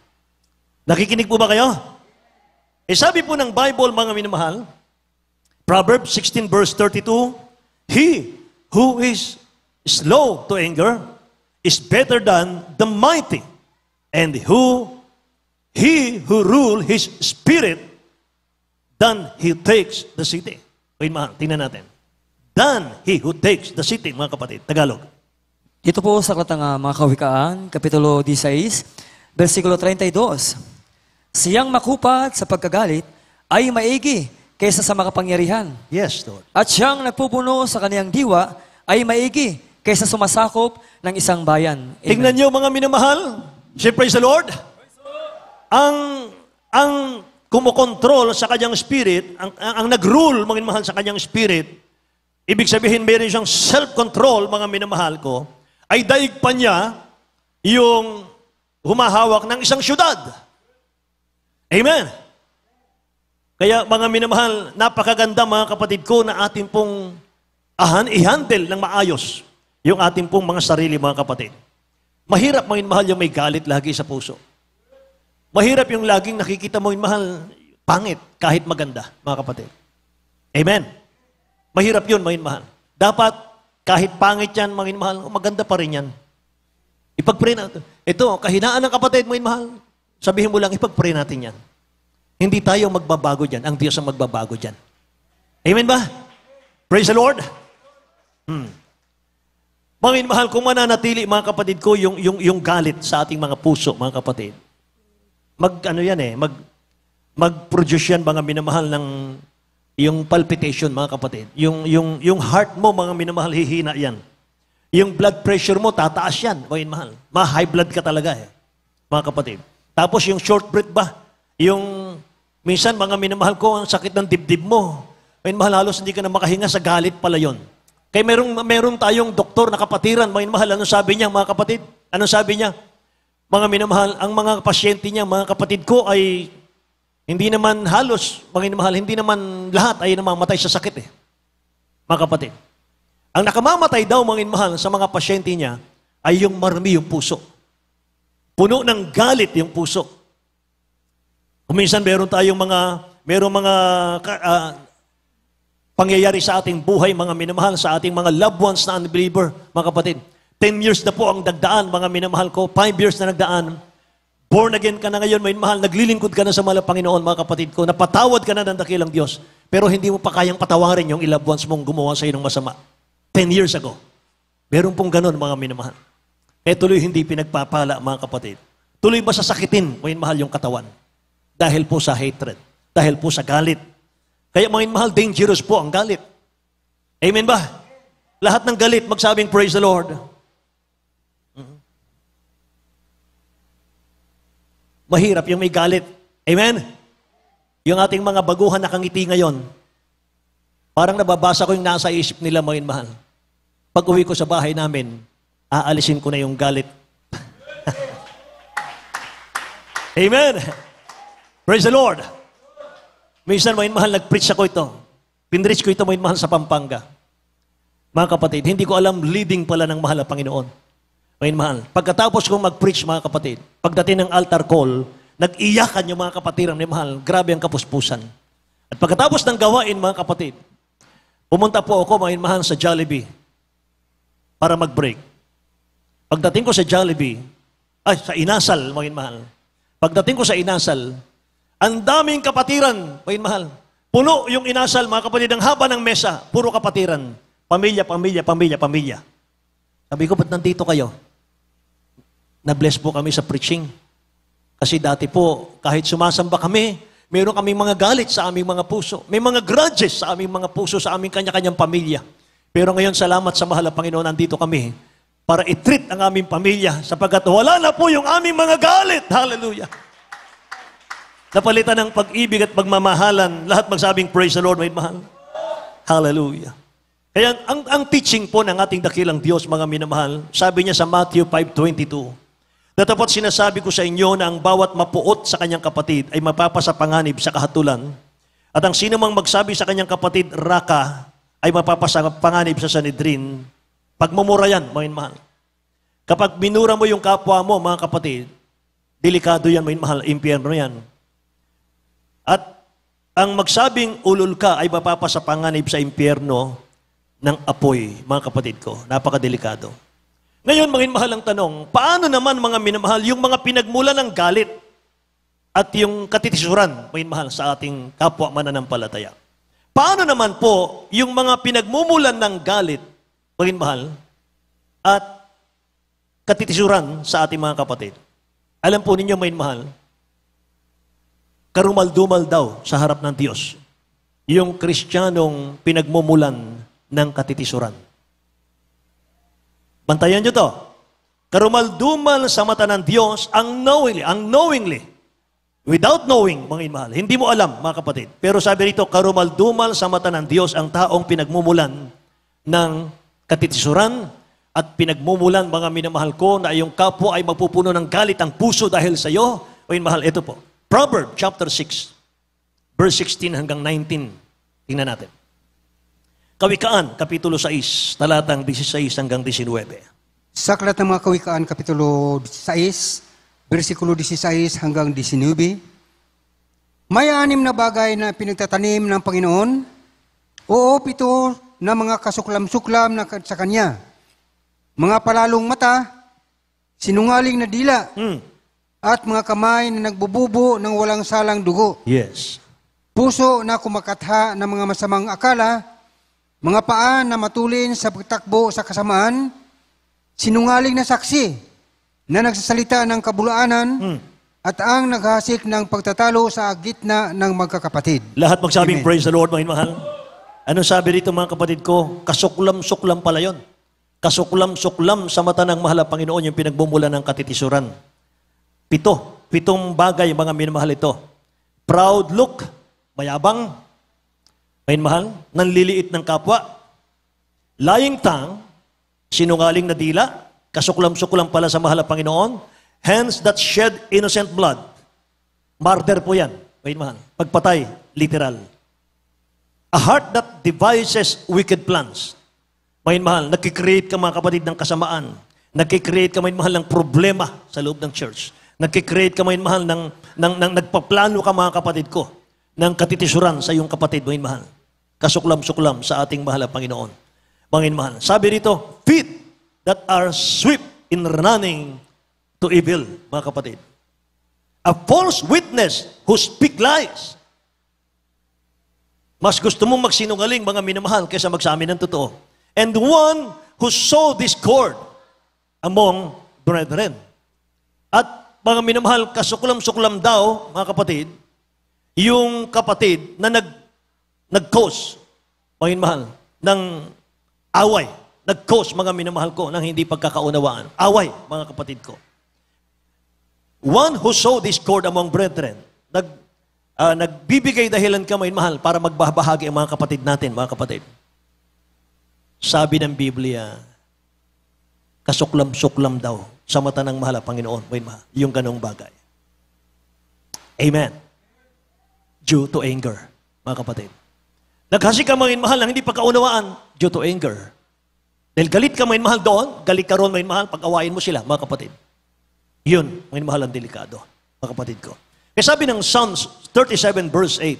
Nakikinig po ba kayo? Sabi po ng Bible, mga minamahal, Proverbs 16 verse 32, He who is slow to anger is better than the mighty, and he who rule his spirit than he takes the city. Wait, mahal, tingnan natin. Than he who takes the city, mga kapatid. Tagalog. Dito po sa aklat ng mga kawikaan, Kapitulo 16, versikulo 32. Siyang makupat sa pagkagalit ay maigi kaysa sa makapangyarihan. Yes, Lord. At siyang nagpupuno sa kaniyang diwa ay maigi kaysa sumasakop ng isang bayan. Amen. Tingnan niyo, mga minamahal. Say, praise the Lord. Ang kumokontrol sa kanyang spirit, ang nag-rule, mga minamahal, sa kanyang spirit, ibig sabihin, meron siyang self-control, mga minamahal ko, ay daig pa niya yung humahawak ng isang syudad. Amen. Kaya mga minamahal, napakaganda, mga kapatid ko, na ating pong i-handle ng maayos yung ating pong mga sarili, mga kapatid. Mahirap, mga minamahal, yung may galit lagi sa puso. Mahirap yung laging nakikita mo, minamahal, pangit, kahit maganda, mga kapatid. Amen. Mahirap yun, mga minamahal. Dapat, kahit pangit yan, mga minamahal, maganda pa rin yan. Ipag-pray natin. Ito, kahinaan ng kapatid, mga minamahal, sabihin mo lang, ipag-pray natin yan. Hindi tayo magbabago dyan. Ang Diyos ang magbabago dyan. Amen ba? Praise the Lord. Mga minamahal, kung mananatili, mga kapatid ko, yung galit sa ating mga puso, mga kapatid, mag-produce yan, mga minamahal, ng yung palpitation, mga kapatid. Yung heart mo, mga minamahal, hihina yan. Yung blood pressure mo, tataas yan, mga minamahal. Ma-high blood ka talaga, mga kapatid. Tapos yung short breath ba? Yung minsan, mga minamahal ko, ang sakit ng dibdib mo. Mga minamahal, halos hindi ka na makahinga sa galit pala yon. Kaya merong tayong doktor na kapatiran, mga minamahal, anong sabi niya, mga kapatid? Anong sabi niya? Mga minamahal, ang mga pasyente niya, mga kapatid ko, ay hindi naman halos, mga minamahal, hindi naman lahat ay namamatay sa sakit mga kapatid. Ang nakamamatay daw, mga minamahal, sa mga pasyente niya, ay yung marumi yung puso. Puno ng galit yung puso. Kuminsan meron mga pangyayari sa ating buhay, mga minamahal, sa ating mga loved ones na unbeliever, mga kapatid. 10 years na po ang nagdaan, mga minamahal ko. 5 years na nagdaan. Born again ka na ngayon, mga minamahal. Naglilingkod ka na sa mga Panginoon, mga kapatid ko. Napatawad ka na ng dakilang Diyos. Pero hindi mo pa kayang patawarin yung loved ones mong gumawa sa iyo ng masama. 10 years ago. Meron pong ganun, mga minamahal. Tuloy hindi pinagpapala, mga kapatid. Tuloy ba sasakitin, mga minamahal, yung katawan? Dahil po sa hatred. Dahil po sa galit. Kaya, mga minamahal, dangerous po ang galit. Amen ba? Lahat ng galit, magsabing, praise the Lord. Mahirap yung may galit. Amen? Yung ating mga baguhan na kangiti ngayon, parang nababasa ko yung nasa isip nila, mga minamahal. Pag uwi ko sa bahay namin, aalisin ko na yung galit. Amen? Praise the Lord. Minsan, mga minamahal, nag-preach ako ito. Pinreach ko ito, mga minamahal, sa Pampanga. Mga kapatid, hindi ko alam leading pala ng mahal na Panginoon. Mga minamahal, pagkatapos kong mag-preach, mga kapatid, pagdating ng altar call, nag-iyakan yung mga kapatid, mga minamahal, grabe ang kapuspusan. At pagkatapos ng gawain, mga kapatid, pumunta po ako, mga minamahal, sa Jollibee para mag-break. Pagdating ko sa Jollibee, sa Inasal, mga minamahal, pagdating ko sa Inasal, ang daming kapatiran, mga minamahal, Puno yung inasal, mga kapatid, ang haba ng mesa, puro kapatiran. Pamilya, pamilya, pamilya, pamilya. Sabi ko, ba't nandito kayo? Na-bless po kami sa preaching. Kasi dati po, kahit sumasamba kami, meron kaming mga galit sa aming mga puso. May mga grudges sa aming mga puso, sa aming kanya-kanyang pamilya. Pero ngayon, salamat sa mahal na Panginoon, nandito kami para i-treat ang aming pamilya sapagkat wala na po yung aming mga galit. Hallelujah! Napalitan ng pag-ibig at pagmamahalan. Lahat magsabing, praise the Lord, may mahal. Hallelujah! Kaya ang teaching po ng ating dakilang Diyos, mga minamahal, sabi niya sa Matthew 5:22, Datapot sinasabi ko sa inyo na ang bawat mapuot sa kanyang kapatid ay mapapasapanganib sa kahatulan, at ang sino mang magsabi sa kanyang kapatid, Raka, ay mapapasapanganib sa Sanhedrin. Pagmumura yan, mga mahal. Kapag minura mo yung kapwa mo, mga kapatid, delikado yan, mga mahal, impyerno yan. At ang magsabing ulol ka ay mapapasapanganib sa impyerno ng apoy, mga kapatid ko. Napakadelikado. Ngayon, mga mahal ang tanong, paano naman mga minamahal yung mga pinagmula ng galit at yung katitisuran, mga mahal, sa ating kapwa mananampalataya? Paano naman po yung mga pinagmumulan ng galit, mga mahal, at katitisuran sa ating mga kapatid? Alam po ninyo, mga mahal, karumal-dumal daw sa harap ng Diyos yung Kristiyanong pinagmumulan ng katitisuran. Bantayan nyo to. Karumal-dumal sa mata ng Diyos ang knowingly, without knowing, mga mahal. Hindi mo alam, mga kapatid. Pero sabi rito, karumal-dumal sa mata ng Diyos ang taong pinagmumulan ng katitisuran at pinagmumulan, mga minamahal ko, na iyong kapwa ay magpupuno ng galit ang puso dahil sa iyo. Mga mahal, ito po. Proverbs chapter 6, verse 16 hanggang 19. Tingnan natin. Kawikaan, Kapitulo 6, talatang 16 hanggang 19. Sa Aklat ng mga Kawikaan, Kapitulo 16, versikulo 16 hanggang 19, may 6 na bagay na pinagtatanim ng Panginoon, o 7 na mga kasuklam-suklam na sa Kanya. Mga palalong mata, sinungaling na dila, at mga kamay na nagbububo ng walang salang dugo. Yes. Puso na kumakatha ng mga masamang akala, mga paa na matulin sa pagtakbo sa kasamaan, sinungaling na saksi na nagsasalita ng kabulaanan, at ang naghasik ng pagtatalo sa gitna ng magkakapatid. Lahat magsabing, Amen. praise the Lord, mga mahal. Anong sabi rito, mga kapatid ko? Kasuklam-suklam pala yun. Kasuklam-suklam sa mata ng mahal na Panginoon yung pinagmumula ng katitisuran. 7 bagay, mga minamahal ito. Proud look, mayabang, may mahal, nanliliit ng kapwa, lying tongue, sinungaling na dila, kasuklam-suklam pala sa mahal na Panginoon, hands that shed innocent blood. Murder po yan, may mahal. Pagpatay, literal. A heart that devises wicked plans. May mahal, nagkikreate ka, mga kapatid, ng kasamaan. Nagkikreate ka, may mahal, ng problema sa loob ng church. Nagkikreate ka, may mahal, ng nagpaplano ka, mga kapatid ko, ng katitisuran sa iyong kapatid, mga mahal. Kasuklam-suklam sa ating mahal na Panginoon. Mga mahal. Sabi rito, feet that are swift in running to evil, mga kapatid. A false witness who speak lies. Mas gusto mong magsinungaling, mga minamahal, kaysa magsabi ng totoo. And one who sow discord among brethren. At mga minamahal, kasuklam-suklam daw, mga kapatid, yung kapatid na nag-cause, mga minamahal, ng away. Nag-cause, mga minamahal ko, ng hindi pagkakaunawaan. Away, mga kapatid ko. One who sow discord among brethren. Nagbibigay dahilan ka, mga minamahal, para magbahagi ang mga kapatid natin, mga kapatid. Sabi ng Biblia, kasuklam-suklam daw sa mata ng mahal na Panginoon, mga minamahal, yung ganong bagay. Amen. Due to anger, mga kapatid. Naghasik ka, mga mahal, ng hindi pagkaunawaan due to anger. Dahil galit ka, mga mahal, doon, galit ka ron, mga mahal, pag-awain mo sila, mga kapatid. Yun, mga mahal, ang delikado, mga kapatid ko. Kaya sabi ng Psalms 37 verse 8,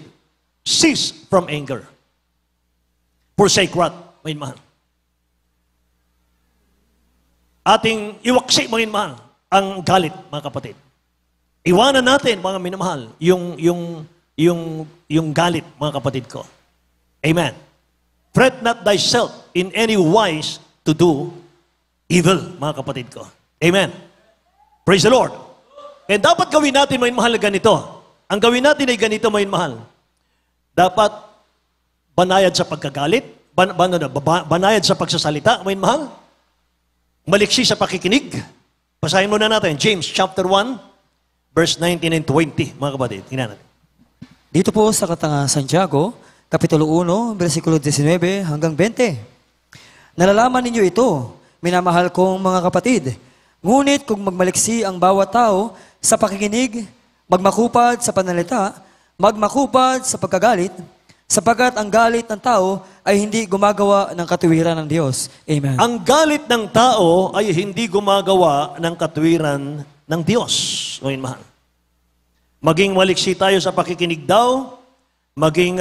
cease from anger. Forsake wrath, mga mahal. Ating iwaksi, mga mahal, ang galit, mga kapatid. Iwanan natin, mga minamahal, yung yung galit, mga kapatid ko. Amen. Fret not thyself in any wise to do evil, mga kapatid ko. Amen. Praise the Lord. Kaya dapat gawin natin, mga mahal, ganito. Ang gawin natin ay ganito, mga mahal. Dapat banayad sa pagkagalit, banayad sa pagsasalita, mga mahal. Maliksi sa pakikinig. Basahin muna natin, James chapter 1, verse 19 and 20, mga kapatid. Tingnan natin. Dito po sa Santiago, Kapitulo 1, versikulo 19 hanggang 20. Nalalaman ninyo ito, minamahal kong mga kapatid. Ngunit kung magmaliksi ang bawat tao sa pakikinig, magmakupad sa pananalita, magmakupad sa pagkagalit, sapagkat ang galit ng tao ay hindi gumagawa ng katuwiran ng Diyos. Amen. Ang galit ng tao ay hindi gumagawa ng katuwiran ng Diyos. Ngayon, mahal. Maging maliksi tayo sa pakikinig daw, maging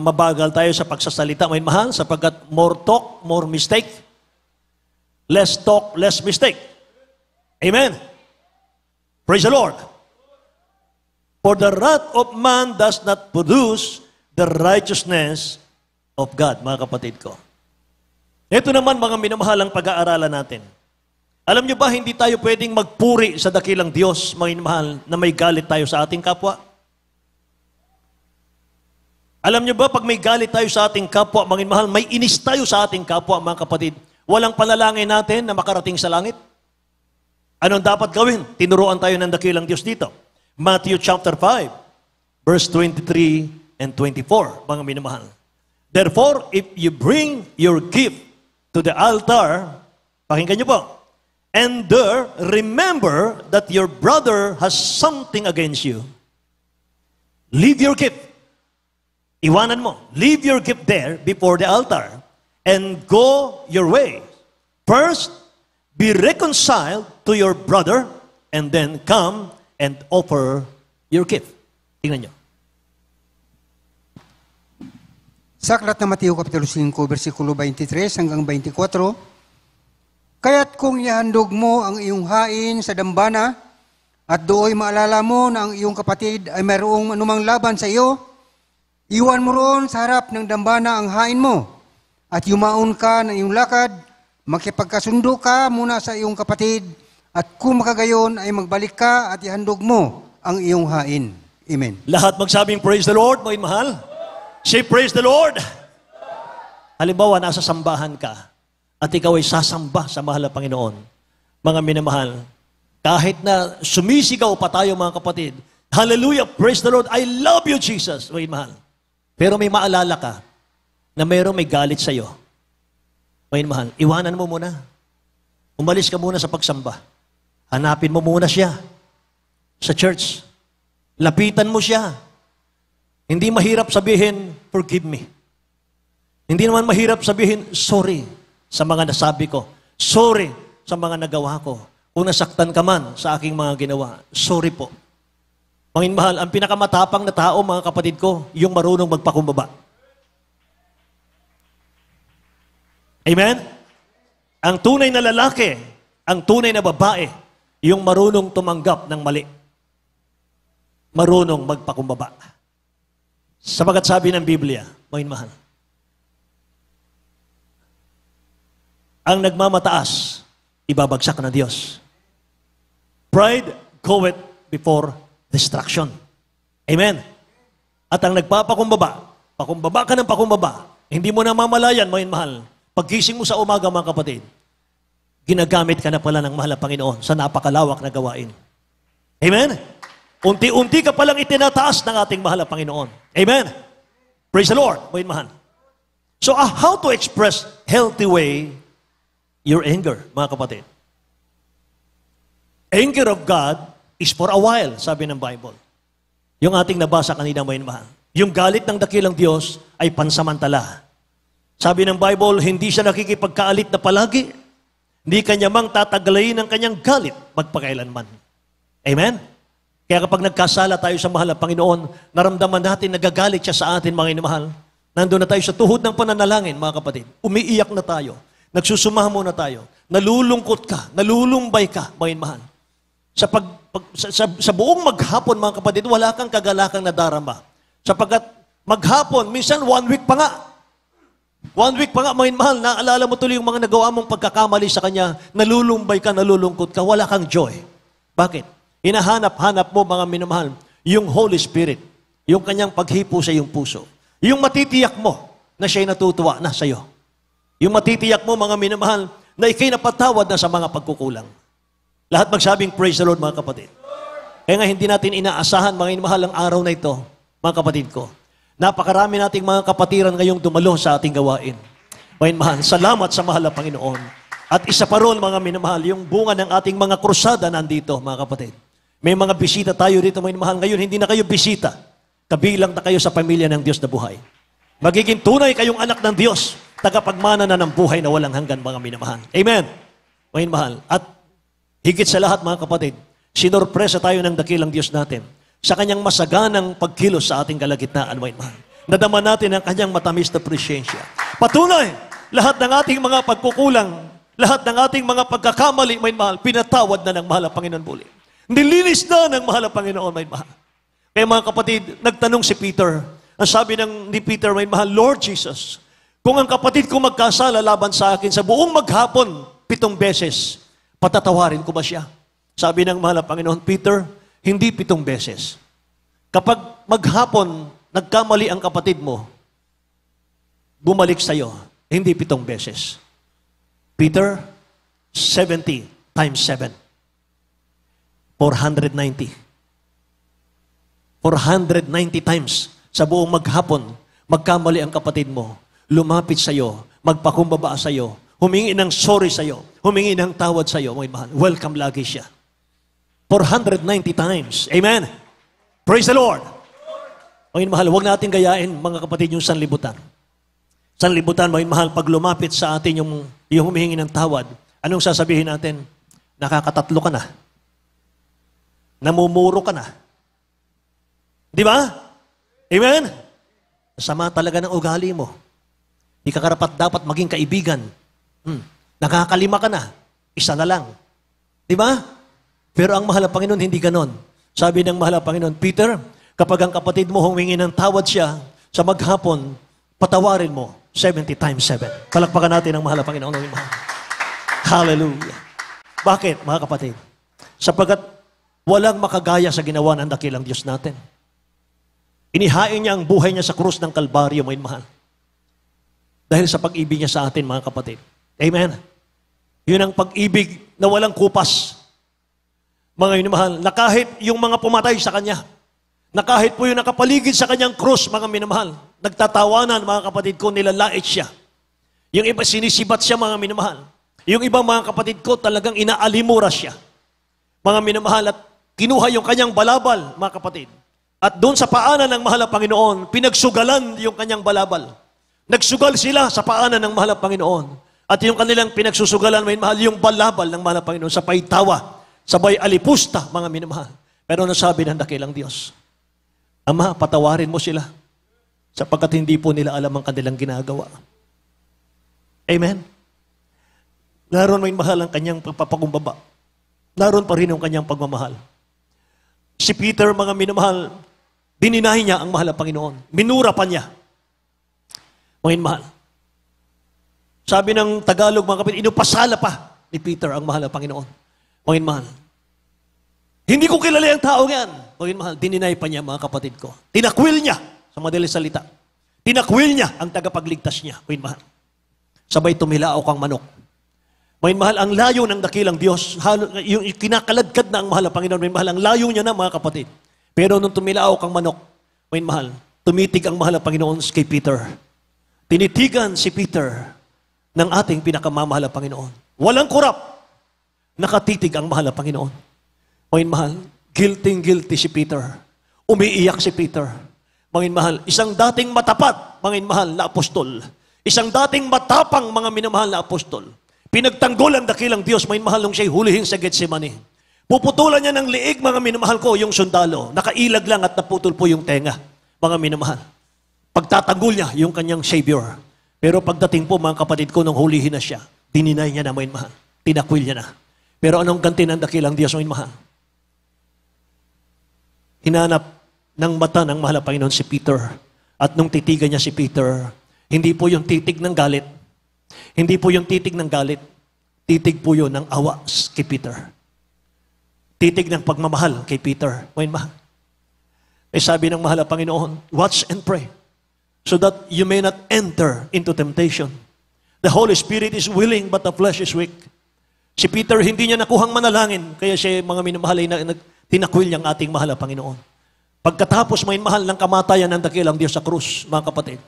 mabagal tayo sa pagsasalita, ngayon, mahal, sapagkat more talk, more mistake. Less talk, less mistake. Amen. Praise the Lord. For the wrath of man does not produce the righteousness of God, mga kapatid ko. Ito naman, mga minamahalang pag-aaralan natin. Alam nyo ba, hindi tayo pwedeng magpuri sa dakilang Diyos, mga minamahal, na may galit tayo sa ating kapwa? Alam nyo ba, pag may galit tayo sa ating kapwa, mga minamahal, may inis tayo sa ating kapwa, mga kapatid, walang panalangin natin na makarating sa langit? Anong dapat gawin? Tinuruan tayo ng dakilang Diyos dito. Matthew chapter 5, verse 23 and 24, mga minamahal. Therefore, if you bring your gift to the altar, pakinggan nyo po, and there remember that your brother has something against you, leave your gift. Iwanan mo. Leave your gift there before the altar and go your way. First, be reconciled to your brother and then come and offer your gift. Tingnan nyo. Sa aklat na Mateo Kapitulo 5, versikulo 23 hanggang 24, kaya't kung ihandog mo ang iyong hain sa dambana at dooy maalala mo na ang iyong kapatid ay mayroong anumang laban sa iyo, iwan mo roon sa harap ng dambana ang hain mo at yumaon ka ng iyong lakad, makipagkasundo ka muna sa iyong kapatid at kung makagayon ay magbalik ka at ihandog mo ang iyong hain. Amen. Lahat magsabing praise the Lord, mga mahal. Say praise the Lord. Halimbawa, nasa sambahan ka at ikaw ay sasamba sa mahal na Panginoon. Mga minamahal, kahit na sumisigaw pa tayo, mga kapatid, hallelujah, praise the Lord, I love you, Jesus, mga mahal. Pero may maalala ka na mayroong may galit sa iyo. Mga mahal, iwanan mo muna. Umalis ka muna sa pagsamba. Hanapin mo muna siya sa church. Lapitan mo siya. Hindi mahirap sabihin, forgive me. Hindi naman mahirap sabihin, sorry sa mga nasabi ko. Sorry sa mga nagawa ko. Kung nasaktan ka man sa aking mga ginawa, sorry po. Mga mahal, ang pinakamatapang na tao, mga kapatid ko, yung marunong magpakumbaba. Amen? Ang tunay na lalaki, ang tunay na babae, yung marunong tumanggap ng mali. Marunong magpakumbaba. Sapagat sabi ng Biblia, mga mahal, ang nagmamataas, ibabagsak ng Diyos. Pride goeth before destruction. Amen. At ang nagpapakumbaba, pakumbaba ka ng pakumbaba, hindi mo na mamalayan, mga mahal, paggising mo sa umaga, mga kapatid, ginagamit ka na pala ng mahal na Panginoon sa napakalawak na gawain. Amen? Unti-unti ka palang itinataas ng ating mahal na Panginoon. Amen? Praise the Lord, mga mahal. So, how to express healthy way your anger, mga kapatid? Anger of God is for a while, sabi ng Bible. Yung ating nabasa kanina, mga mahal. Yung galit ng dakilang Diyos ay pansamantala. Sabi ng Bible, hindi siya nakikipagkaalit na palagi. Hindi kanya mang tatagalayin ang kanyang galit magpakailanman. Amen? Kaya kapag nagkasala tayo sa mahal na Panginoon, naramdaman natin nagagalit siya sa atin, mga inamahal. Nandun na tayo sa tuhod ng pananalangin, mga kapatid. Umiiyak na tayo. Nagsusumamo na tayo. Nalulungkot ka. Nalulumbay ka, mga inamahal. Sa buong maghapon, mga kapatid, wala kang kagalakang nadarama. Sapagkat maghapon, minsan 1 week pa nga. 1 week pa nga, mga mahal, naalala mo tuloy yung mga nagawa mong pagkakamali sa Kanya, nalulumbay ka, nalulungkot ka, wala kang joy. Bakit? Hinahanap-hanap mo, mga minamahal, yung Holy Spirit, yung Kanyang paghipo sa iyong puso. Yung matitiyak mo na siya'y natutuwa na sa iyo. Yung matitiyak mo, mga minamahal, na ikay napatawad na sa mga pagkukulang. Lahat magsabing, praise the Lord, mga kapatid. Kaya nga, hindi natin inaasahan, mga minamahal, ang araw na ito, mga kapatid ko. Napakarami nating mga kapatiran ngayong dumalo sa ating gawain. Mga mahal, salamat sa mahal na Panginoon. At isa pa ron, mga minamahal, yung bunga ng ating mga krusada nandito, mga kapatid. May mga bisita tayo dito, mga minamahal. Ngayon, hindi na kayo bisita. Kabilang na kayo sa pamilya ng Diyos na buhay. Magiging tunay kayong anak ng Diyos, tagapagmana na ng buhay na walang hanggan, mga minamahal. Amen. Mga minamahal. At higit sa lahat, mga kapatid, sinorpresa tayo ng dakilang Diyos natin sa Kanyang masaganang pagkilos sa ating kalagitnaan, mga mahal. Nadama natin ang Kanyang matamis na presensya. Patunay, lahat ng ating mga pagkukulang, lahat ng ating mga pagkakamali, mga mahal, pinatawad na ng mahal na Panginoon muli. Nilinis na ng mahal na Panginoon, mga mahal. Kaya mga kapatid, nagtanong si Peter, ang sabi ni Peter, mga mahal, Lord Jesus, kung ang kapatid ko magkasala laban sa akin sa buong maghapon, 7 beses, patatawarin ko ba siya? Sabi ng mahal na Panginoon, Peter, hindi 7 beses. Kapag maghapon, nagkamali ang kapatid mo, bumalik sa'yo, hindi 7 beses. Peter, 70 times 7. 490. 490 times sa buong maghapon, magkamali ang kapatid mo, lumapit sa'yo, magpakumbaba sa'yo, humingi ng sorry sa'yo, humingi ng tawad sa'yo, mga mahal. Welcome lagi siya. 490 times. Amen. Praise the Lord. Mga mahal, huwag natin gayain, mga kapatid, yung sanlibutan. Sanlibutan, mga mahal, pag lumapit sa atin yung humihingi ng tawad, anong sasabihin natin? Nakakatatlo ka na. Namumuro ka na. Di ba? Amen? Sama talaga ng ugali mo. Di ka karapat dapat maging kaibigan. Nakakalima ka na. Isa na lang. Di ba? Pero ang mahal na Panginoon, hindi ganon. Sabi ng mahal na Panginoon, Peter, kapag ang kapatid mo humingi ng tawad siya sa maghapon, patawarin mo 70 times 7. Palakpakan natin ang mahal na Panginoon. Hallelujah. Bakit, mga kapatid? Sapagkat walang makagaya sa ginawa ng dakilang Diyos natin. Inihain niya ang buhay niya sa krus ng Kalbaryo, mga mahal. Dahil sa pag-ibig niya sa atin, mga kapatid. Amen. Yun ang pag-ibig na walang kupas. Mga minamahal, na kahit yung mga pumatay sa Kanya, na kahit po yung nakapaligid sa Kanyang krus, mga minamahal, nagtatawanan, mga kapatid ko, nilalait siya. Yung iba, sinisibat siya, mga minamahal. Yung ibang mga kapatid ko, talagang inaalimura siya. Mga minamahal, at kinuha yung Kanyang balabal, mga kapatid. At doon sa paanan ng mahal na Panginoon, pinagsugalan yung Kanyang balabal. Nagsugal sila sa paanan ng mahal na Panginoon. At yung kanilang pinagsusugalan, mga minamahal, yung balabal ng mahal na Panginoon, sa paitawa, sabay alipusta, mga minamahal. Pero nasabi ng dakilang Diyos, Ama, patawarin mo sila sapagkat hindi po nila alam ang kanilang ginagawa. Amen? Naroon may mahal ang kanyang pagpapakumbaba. Naroon pa rin ang kanyang pagmamahal. Si Peter, mga minamahal, dininahin niya ang mahal na Panginoon. Minura pa niya. Mga mahal. Sabi ng Tagalog, mga kapatid, inupasala pa ni Peter ang mahal na Panginoon. Mga mahal. Hindi ko kilala ang tao yan. Mga mahal, dininay pa niya, mga kapatid ko. Tinakwil niya, sa madaling salita. Tinakwil niya ang tagapagligtas niya. Mga mahal. Sabay tumilaok ang manok. Mga mahal, ang layo ng dakilang Diyos, yung kinakaladkad na ang mahal na Panginoon, mga mahal, ang layo niya na, mga kapatid. Pero nung tumilaok ang manok, mga mahal, tumitig ang mahal na Panginoon kay Peter. Tinitigan si Peter ng ating pinakamamahal na Panginoon. Walang kurap. Nakatitig ang mahal na Panginoon. Mga mahal, guilty si Peter. Umiiyak si Peter. Mga mahal, isang dating matapat, mga mahal na apostol. Isang dating matapang, mga minamahal na apostol. Pinagtanggol ang dakilang Diyos, mga mahal, nung siya'y hulihin sa Getsemani. Puputulan niya ng liig, mga minamahal ko, yung sundalo. Nakailag lang at naputol po yung tenga, mga minamahal. Pagtatanggol niya yung kanyang Savior. Pero pagdating po, mga kapatid ko, nung hulihin na siya, dininay niya na, mga mahal. Tinakwil niya na. Pero anong ganti ng dakilang Diyos, mga mahal? Hinanap ng mata ng mahal na Panginoon si Peter. At nung titigan niya si Peter, hindi po yung titig ng galit. Hindi po yung titig ng galit. Titig po yun ng awa kay Peter. Titig ng pagmamahal kay Peter. Ngayon mahal. Ay sabi ng mahal na Panginoon, watch and pray so that you may not enter into temptation. The Holy Spirit is willing but the flesh is weak. Si Peter hindi niya nakuhang manalangin kaya siya mga minamahal ay tinakwil niyang ating mahal na Panginoon. Pagkatapos may mahal ng kamatayan ng dakilang Diyos sa krus, mga kapatid.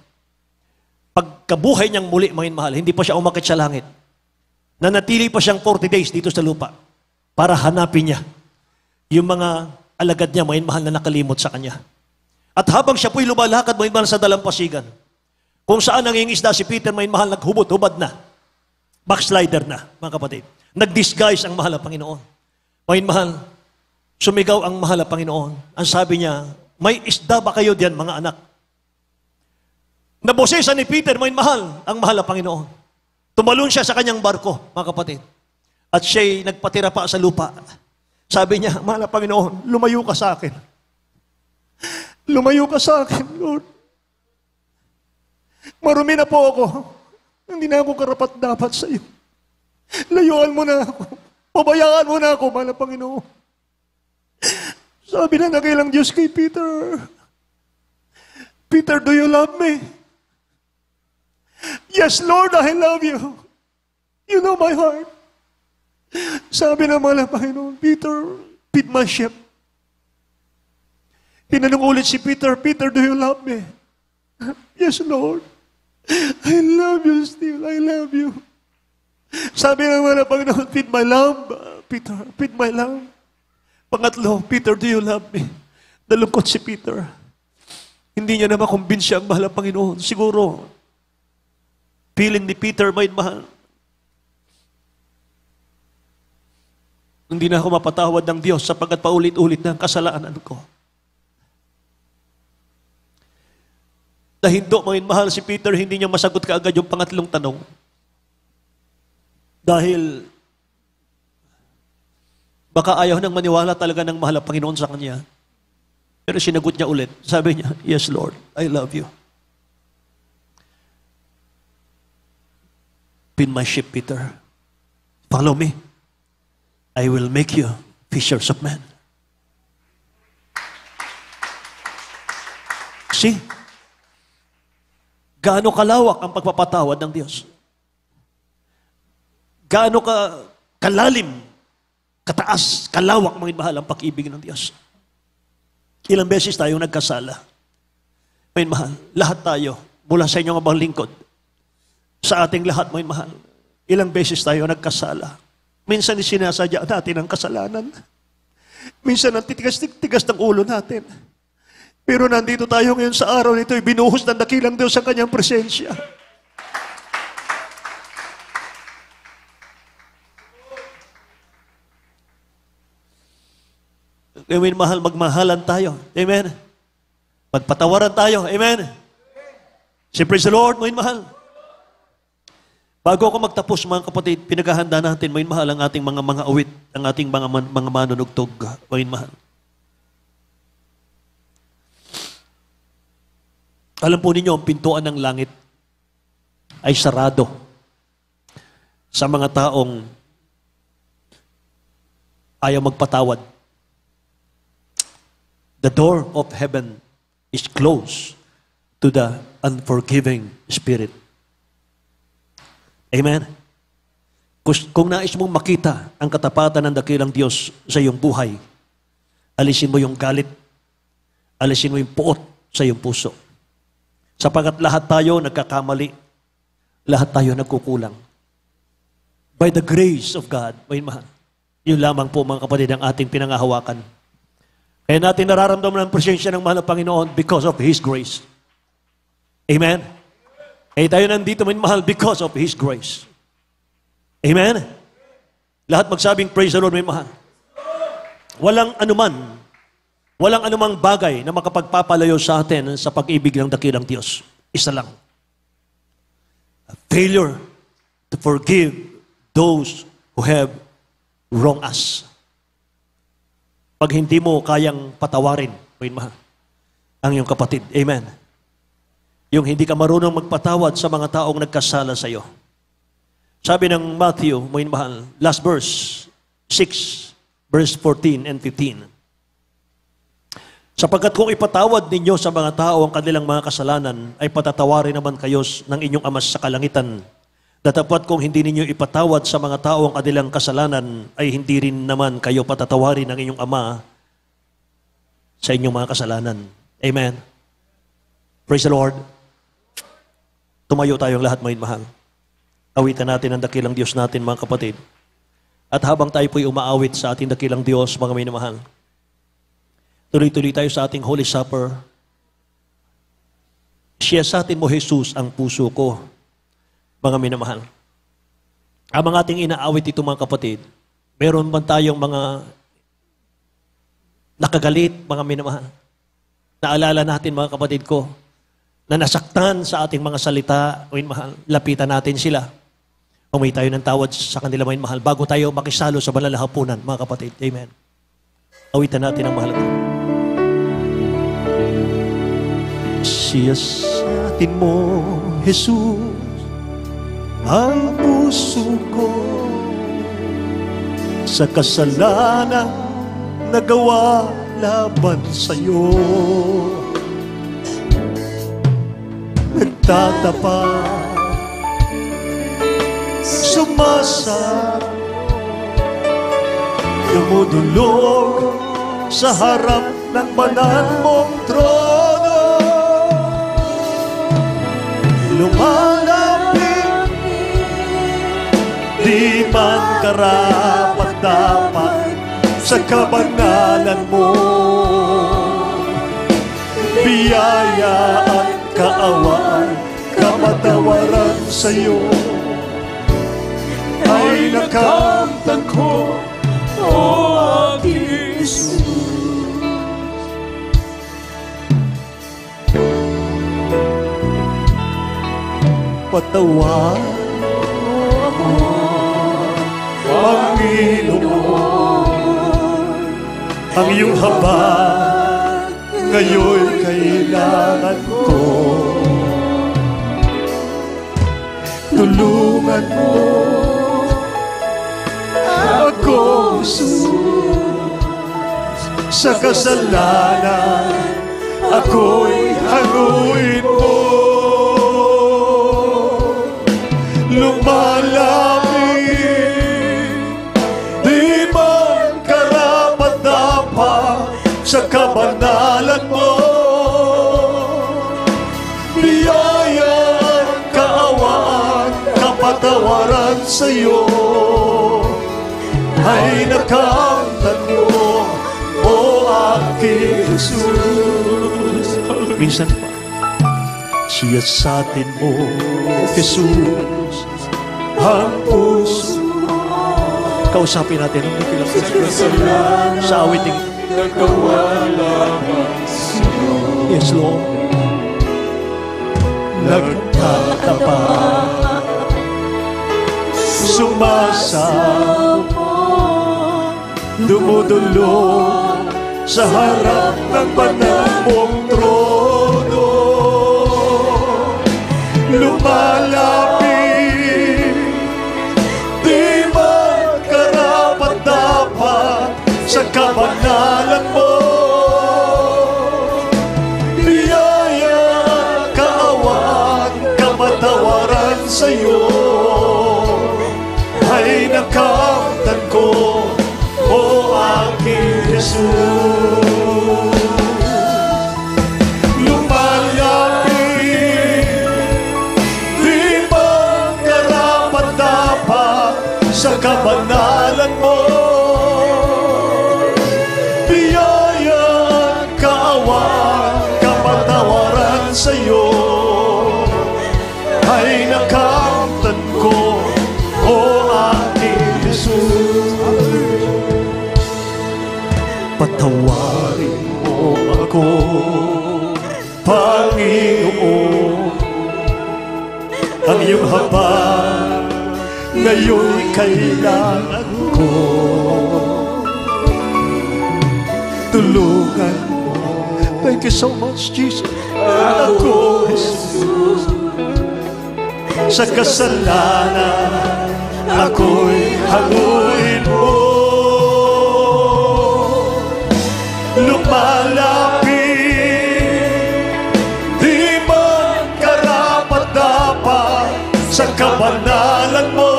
Pagkabuhay niyang muli, mga mahal, hindi pa siya umakit sa langit. Nanatili pa siyang 40 days dito sa lupa para hanapin niya yung mga alagad niya, mga mahal na nakalimot sa kanya. At habang siya po'y lumalakad, mga mahal sa dalampasigan, kung saan nangingisda si Peter, mga mahal, naghubot-hubad na. Backslider na, mga kapatid. Nag-disguise ang mahal na Panginoon. Mga mahal, sumigaw ang mahal na Panginoon. Ang sabi niya, may isda ba kayo diyan, mga anak? Nabosesan ni Peter, mga mahal, ang mahal na Panginoon. Tumalon siya sa kanyang barko, mga kapatid. At siya'y nagpatira pa sa lupa. Sabi niya, mahal na Panginoon, lumayo ka sa akin. Lumayo ka sa akin, Lord. Marumi na po ako. Hindi na ako karapat-dapat sa iyo. Layuan mo na ako. Pabayaan mo na ako, mahal na Panginoon. Sabi na nakilang Diyos kay Peter, Peter, do you love me? Yes, Lord, I love you. You know my heart. Sabi na mahal na Panginoon, Peter, feed my sheep. Tinanong ulit si Peter, Peter, do you love me? Yes, Lord. I love you still. I love you. Sabi naman ng Panginoon, feed my lamb, Peter, feed my lamb. Pangatlo, Peter, do you love me? Nalungkot si Peter. Hindi niya na makumbinsiya ang mahal ng Panginoon. Siguro, feeling ni Peter, may mahal. Hindi na ako mapatawad ng Diyos sapagkat paulit-ulit na ang kasalanan ko. Nahindo, mga mahal, si Peter, hindi niya masagot kaagad yung pangatlong tanong. Dahil baka ayaw nang maniwala talaga ng mahal ang Panginoon sa kanya. Pero sinagot niya ulit. Sabi niya, yes, Lord, I love you. Feed my sheep, Peter. Follow me. I will make you fishers of men. See? Gaano kalawak ang pagpapatawad ng Diyos? Gaano kalalim, kataas, kalawak, mga mahal, ang pag-ibig ng Diyos. Ilang beses tayong nagkasala. Mga mahal, lahat tayo, mula sa inyong abang lingkod, sa ating lahat, mga mahal, ilang beses tayo nagkasala. Minsan sinasadya natin ang kasalanan. Minsan ang tigas ng ulo natin. Pero nandito tayo ngayon sa araw nito, binuhos ng dakilang Diyos ang kanyang presensya. Amen, mahal, magmahalan tayo. Amen. Magpatawaran tayo. Amen. Say, praise the Lord, mga mahal. Bago ako magtapos, mga kapatid, pinaghahanda natin, mga mahal, ang ating mga awit, ang ating mga manunugtog, mga mahal. Alam po ninyo, ang pintuan ng langit ay sarado sa mga taong ayaw magpatawad. The door of heaven is closed to the unforgiving spirit. Amen? Kung nais mong makita ang katapatan ng dakilang Diyos sa iyong buhay, alisin mo yung galit, alisin mo yung puot sa iyong puso. Sapagat lahat tayo nagkakamali, lahat tayo nagkukulang. By the grace of God, yun lamang po mga kapatid ang ating pinangahawakan. Kaya natin nararamdaman ang presensya ng mahal na Panginoon because of His grace. Amen? Kaya tayo nandito mahal because of His grace. Amen? Lahat magsabing praise the Lord, mahal. Walang anumang bagay na makapagpapalayo sa atin sa pag-ibig ng dakilang Diyos. Isa lang. A failure to forgive those who have wronged us. Pag hindi mo kayang patawarin, mahal, ang iyong kapatid. Amen. Yung hindi ka marunong magpatawad sa mga taong nagkasala sa iyo. Sabi ng Matthew, mga mahal, last verse, 6, verse 14 and 15. Sapagkat kung ipatawad ninyo sa mga tao ang kanilang mga kasalanan, ay patatawarin naman kayo ng inyong Ama sa kalangitan. Datapwat kung hindi ninyo ipatawad sa mga tao ang kanilang kasalanan, ay hindi rin naman kayo patatawarin ng inyong Ama sa inyong mga kasalanan. Amen. Praise the Lord. Tumayo tayong lahat, mga mahal. Awitan natin ang dakilang Diyos natin, mga kapatid. At habang tayo po'y umaawit sa ating dakilang Diyos, mga minamahal, tuloy-tuloy tayo sa ating Holy Supper. Siyasatin mo, Jesus, ang puso ko, mga minamahal. Ang ating inaawit ito, mga kapatid, meron man tayong mga nakagalit, mga minamahal. Naalala natin, mga kapatid ko, na nasaktan sa ating mga salita, mga mahal, lapitan natin sila. Humingi tayo ng tawad sa kanila, mga mahal, bago tayo makisalo sa banal na hapunan, mga kapatid. Amen. Awitan natin ang mahalaga. Siyasatin mo, Jesus, ang puso ko sa kasalanan nagawa laban sa'yo. Nagtatapat, sumasa, dumudulog sa harap ng banal mong trono. Lumalapit, di man karapat-dapat sa kabanalan mo. Biyaya at kaawaan, kapatawaran sa'yo ay nakamtan ko, o aking Jesus. Patawarin ako, Panginoon, ang iyong habag ngayon kailangan ko. Tulungan mo ako, Jesus, sa kasalanan ako'y haluin mo. Lumalapit, di man karapat-dapat sa kabanalan mo. Biyaya, kaawaan, kapatawaran sa'yo ay nakamtan mo, o aking Jesus. Minsan pa, siyasatin mo, Jesus, ang puso. Kausapin natin ang dakilang sa awiting yes, Lord. Nagtatapat, sumasa, dumudulog sa harap ng banal mong trono. Lumalapit, di man karapat-dapat sa kabanalan mo. Biyaya, kaawaan, kapatawaran sa'yo ay nakamtan ko, o aking Jesus. Sa kabanalan mo, biyaya, kaawaan, kapatawaran sa'yo ay nakamtan ko, o aking Jesus. Patawarin mo ako, Panginoon, ang iyong habag ngayon kailangan ko. Tulungan mo. Thank you so much, Jesus. Ako, Jesus. Sa kasalanan, ako'y hanguin mo. Lumalapit, di man karapat-dapat sa kabanalan mo.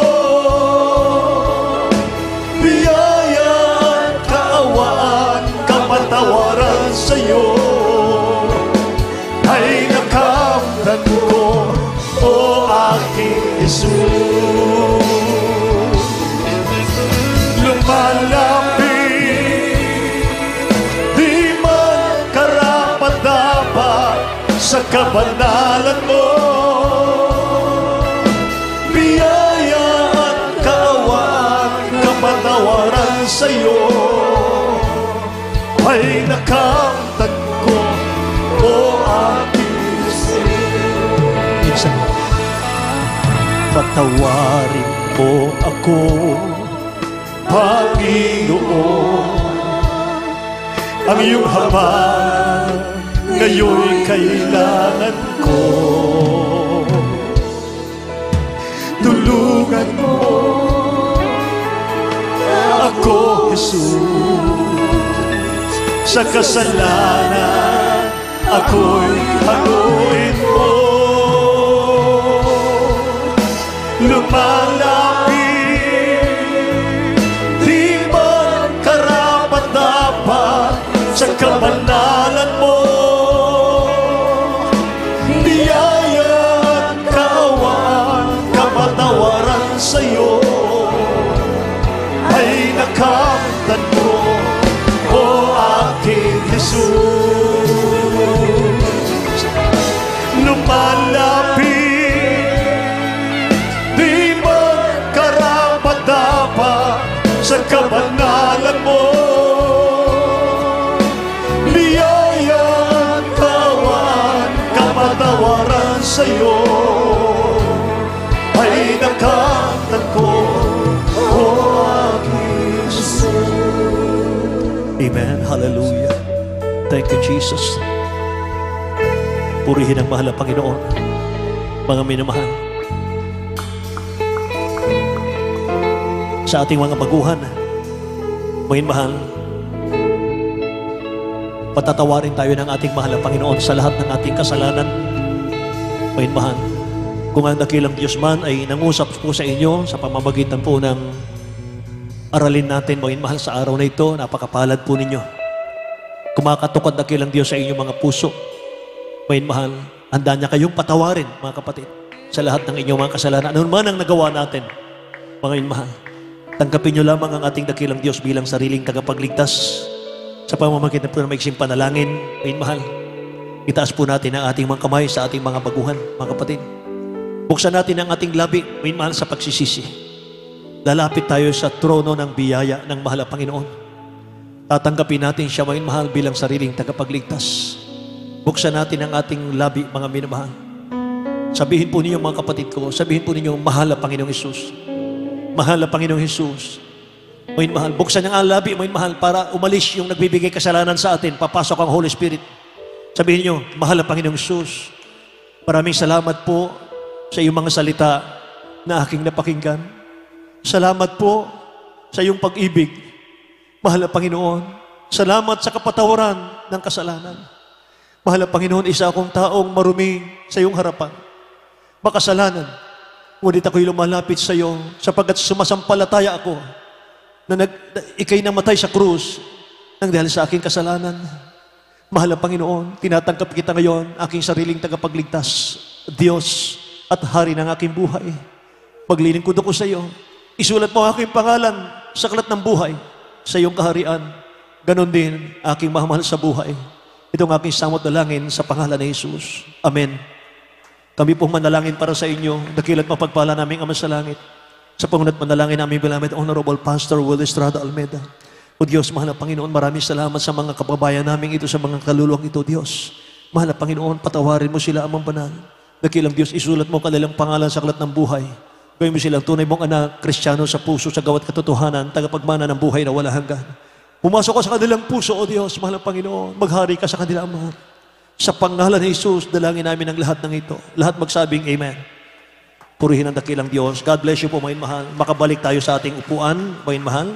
Biyaya at kaawaan, kapatawaran sa'yo ay nakamtan ko, o aking Jesus. Lumalapit, di man karapat-dapat sa kabanalan mo. Biyaya at kaawaan, kapatawaran sa'yo ay nakamtan ko, o aking Jesus. Patawarin mo ako, Panginoon. Ang iyong habag ngayon'y kailangan ko. Tulungan mo ako, Jesus. Sa kasalanan, ako'y hanguin mo. Lumalapit, di man karapat-dapat sa kabanalan mo. Biyaya at kaawaan, kapatawaran sa'yo ay nakamtan ko, o aking Jesus. Lumalapit, sa kabanalan mo. Biyaya at kaawaan, kapatawaran sa'yo ay nakamtan ko, o aking Jesus. Amen. Hallelujah. Thank you, Jesus. Purihin ang mahal na Panginoon, mga minamahal. Sa ating mga baguhan, mga mahal, patatawarin tayo ng ating mahal na Panginoon sa lahat ng ating kasalanan. Mga mahal, kung ang dakilang Diyos man ay nangusap po sa inyo sa pamamagitan po ng aralin natin, mga mahal, sa araw na ito, napakapalad po ninyo. Kumakatok ang dakilang Diyos sa inyong mga puso. Mga mahal, handa niya kayong patawarin, mga kapatid, sa lahat ng inyong mga kasalanan. Ano man ang nagawa natin, mga mahal, tanggapin niyo lamang ang ating dakilang Diyos bilang sariling tagapagligtas sa pamamagitan po ng maiksing panalangin. Ay mahal, itaas po natin ang ating mga kamay sa ating mga baguhan, mga kapatid. Buksan natin ang ating labi, ay mahal, sa pagsisisi. Lalapit tayo sa trono ng biyaya ng mahal na Panginoon. Tatanggapin natin siya, may mahal, bilang sariling tagapagligtas. Buksan natin ang ating labi, mga minamahal. Sabihin po ninyo, mga kapatid ko, sabihin po ninyo, mahal na Panginoong Hesus. Mahal na Panginoong Hesus, may mahal, buksan ang labi, may mahal, para umalis yung nagbibigay kasalanan sa atin, papasok ang Holy Spirit. Sabihin niyo, mahal na Panginoong Hesus, maraming salamat po sa iyong mga salita na aking napakinggan. Salamat po sa iyong pag-ibig, mahal na Panginoon. Salamat sa kapatawaran ng kasalanan. Mahal na Panginoon, isa akong taong marumi sa iyong harapan, makasalanan. Ngunit ako'y lumalapit sa iyo sapagkat sumasampalataya ako na ika'y namatay sa krus nang dahil sa aking kasalanan. Mahal na Panginoon, tinatanggap kita ngayon, aking sariling tagapagligtas, Diyos at Hari ng aking buhay. Maglilingkod ako sa iyo. Isulat mo ang aking pangalan sa aklat ng buhay sa iyong kaharian. Ganon din aking mahamahal sa buhay. Itong aking samot dalangin sa pangalan ni Jesus. Amen. Kami pong manalangin para sa inyo, dakilat mapagpala naming Ama sa langit. Sa pangunat manalangin namin, beloved Honorable Pastor Will Estrada Almeida. O Diyos, mahal na Panginoon, maraming salamat sa mga kababayan namin ito, sa mga kaluluwang ito, Diyos. Mahal na Panginoon, patawarin mo sila, Amang Banal. Dakilang Diyos, isulat mo kanilang pangalan sa aklat ng buhay. Gawin mo silang tunay mong anak, Kristiyano sa puso, sa gawat katotohanan, tagapagmana ng buhay na wala hanggan. Pumasok ka sa kanilang puso, O Diyos, mahal na Panginoon, maghari ka sa kanila, Ama. Sa pangalan ni Jesus, dalangin namin ang lahat ng ito. Lahat magsabing Amen. Purihin ang dakilang Diyos. God bless you po, mga mahal. Makabalik tayo sa ating upuan, mga mahal,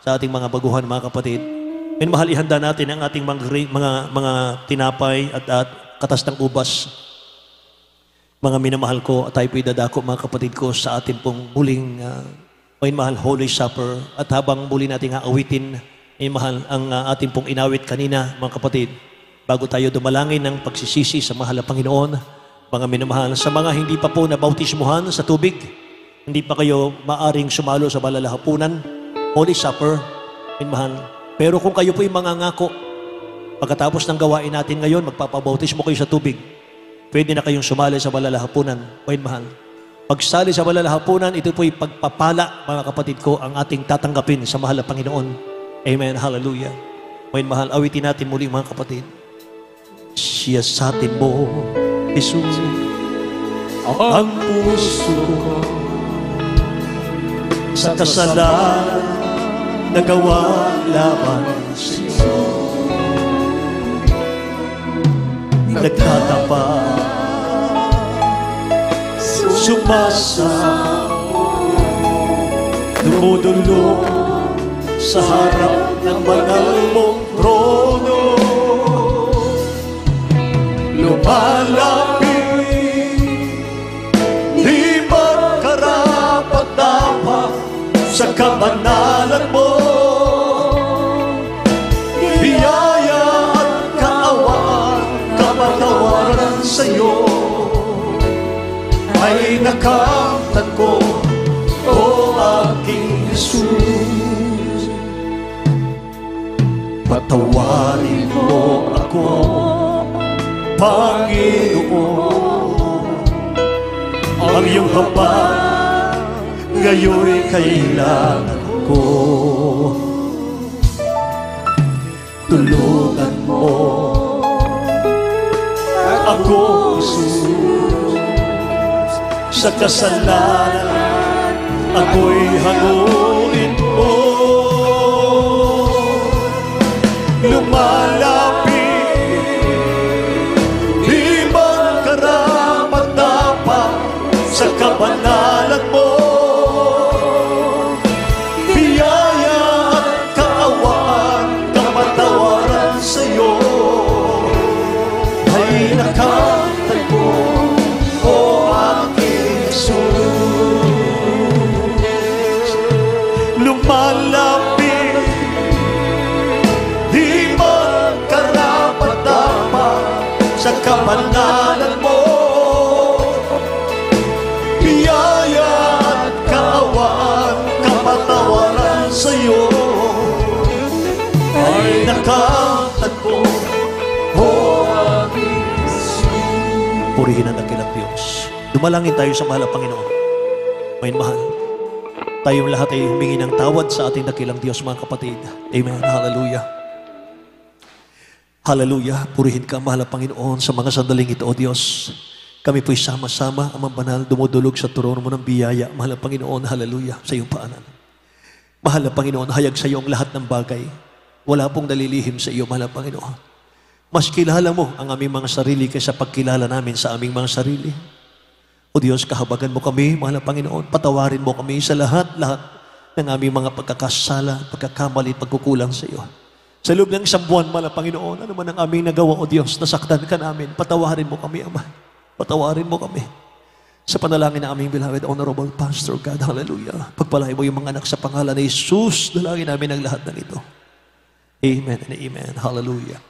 sa ating mga baguhan, mga kapatid. Mga mahal, ihanda natin ang ating mga tinapay at katas ng ubas. Mga minamahal ko, at tayo po'y dadako, mga kapatid ko, sa ating pong muling, mga mahal, Holy Supper. At habang muli nating aawitin, mga mahal, ang ating pong inawit kanina, mga kapatid, bago tayo dumalangin ng pagsisisi sa mahal na Panginoon, mga minamahal, sa mga hindi pa po nabautismuhan sa tubig, hindi pa kayo maaring sumalo sa balalahapunan, Holy Supper, minamahal. Pero kung kayo po'y mangangako, pagkatapos ng gawain natin ngayon, magpapabautismo kayo sa tubig, pwede na kayong sumali sa balalahapunan, minamahal. Pagsali sa balalahapunan, ito po'y pagpapala, mga kapatid ko, ang ating tatanggapin sa mahal na Panginoon. Amen, hallelujah. Minamahal, awitin natin muli, mga kapatid. Siya sa atin mo, Jesus, ang puso ko sa kasalanan na gawa laban sa iyo. Nagtatapat, sumasamo, dumudulog sa harap ng banal mong trono. Lumalapit, di magkarapat-dapat sa kabanalan mo. Biyaya at kaawaan, kapatawaran sa'yo ay nakamtan ko, o aking Jesus. Patawarin mo ako, Panginoon, ang iyong habag ngayon'y kailangan ko. Tulungan mo ako, Jesus, sa kasalanan ako'y hanguin mo. Lumalapit, sa kabanalan mo, biyaya at kaawaan, kapatawaran sa'yo ay nakamtan ko, o aking Jesus. Lumalapit, di man karapat-dapat sa kabanalan mo, sa'yo ay nakamtan ko, o aking Jesus. Purihin ang dakilang Diyos. Dumalangin tayo sa mahal na Panginoon. May mahal, tayong lahat ay humingi ng tawad sa ating dakilang Diyos, mga kapatid. Amen. Hallelujah. Hallelujah. Purihin ka, mahal na Panginoon, sa mga sandaling ito, O Diyos. Kami po'y sama-sama, Amang Banal, dumudulog sa trono mo ng biyaya, mahal na Panginoon. Hallelujah. Sa iyong paanan. Mahal na Panginoon, hayag sa iyo ang lahat ng bagay. Wala pong nalilihim sa iyo, mahal na Panginoon. Mas kilala mo ang aming mga sarili kaysa pagkilala namin sa aming mga sarili. O Diyos, kahabagan mo kami, mahal na Panginoon. Patawarin mo kami sa lahat-lahat ng aming mga pagkakasala, pagkakamali, pagkukulang sa iyo. Sa loob ng isang buwan, mahal na Panginoon, ano man ang aming nagawa, O Diyos, nasaktan ka namin. Patawarin mo kami, Ama. Patawarin mo kami. Sa panalangin ng aming beloved Honorable Pastor God, hallelujah. Pagpalain mo yung mga anak sa pangalan ni Jesus, dalangin namin ang lahat ng ito. Amen and amen. Hallelujah.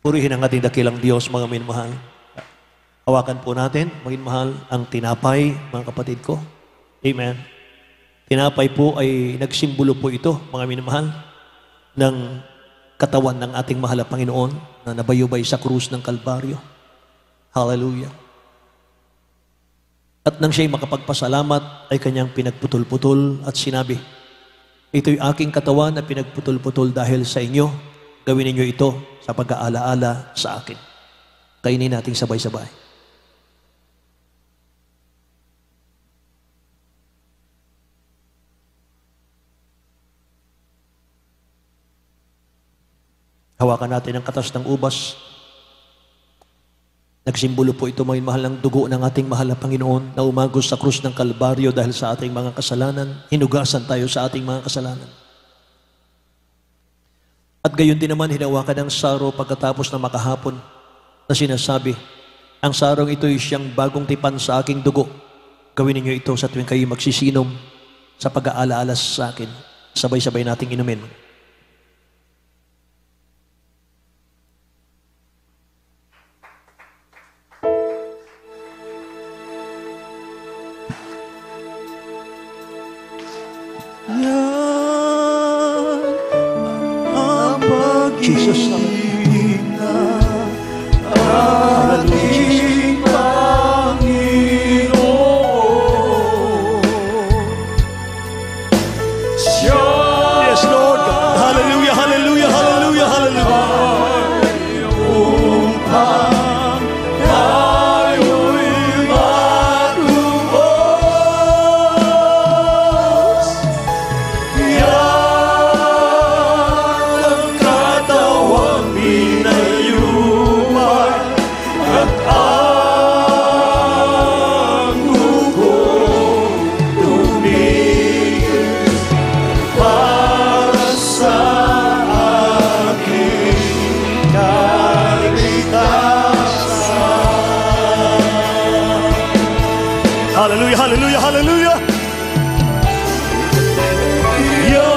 Purihin ang ating dakilang Diyos, mga minamahal. Hawakan po natin, mga minamahal, ang tinapay, mga kapatid ko. Amen. Tinapay po ay nagsimbolo po ito, mga minamahal, ng katawan ng ating mahal na Panginoon na nabayubay sa krus ng Kalbaryo. Hallelujah. At nang siya'y makapagpasalamat, ay kanyang pinagputol-putol at sinabi, ito'y aking katawan na pinagputol-putol dahil sa inyo. Gawin ninyo ito sa pag-aalaala sa akin. Kainin natin sabay-sabay. Hawakan natin ang katas ng ubas. Nagsimbolo po ito, mga mahal, ng dugo ng ating mahal na Panginoon na umagos sa krus ng Kalbaryo dahil sa ating mga kasalanan. Hinugasan tayo sa ating mga kasalanan. At gayon din naman, hinawakan ng saro pagkatapos na makahapon na sinasabi, ang sarong ito ay siyang bagong tipan sa aking dugo. Gawin ninyo ito sa tuwing kayo magsisinom sa pag-aalaala sa akin. Sabay-sabay nating inumin. Jesus, yes, Lord God. Hallelujah, hallelujah, hallelujah, hallelujah. Hallelujah, hallelujah, hallelujah. Yan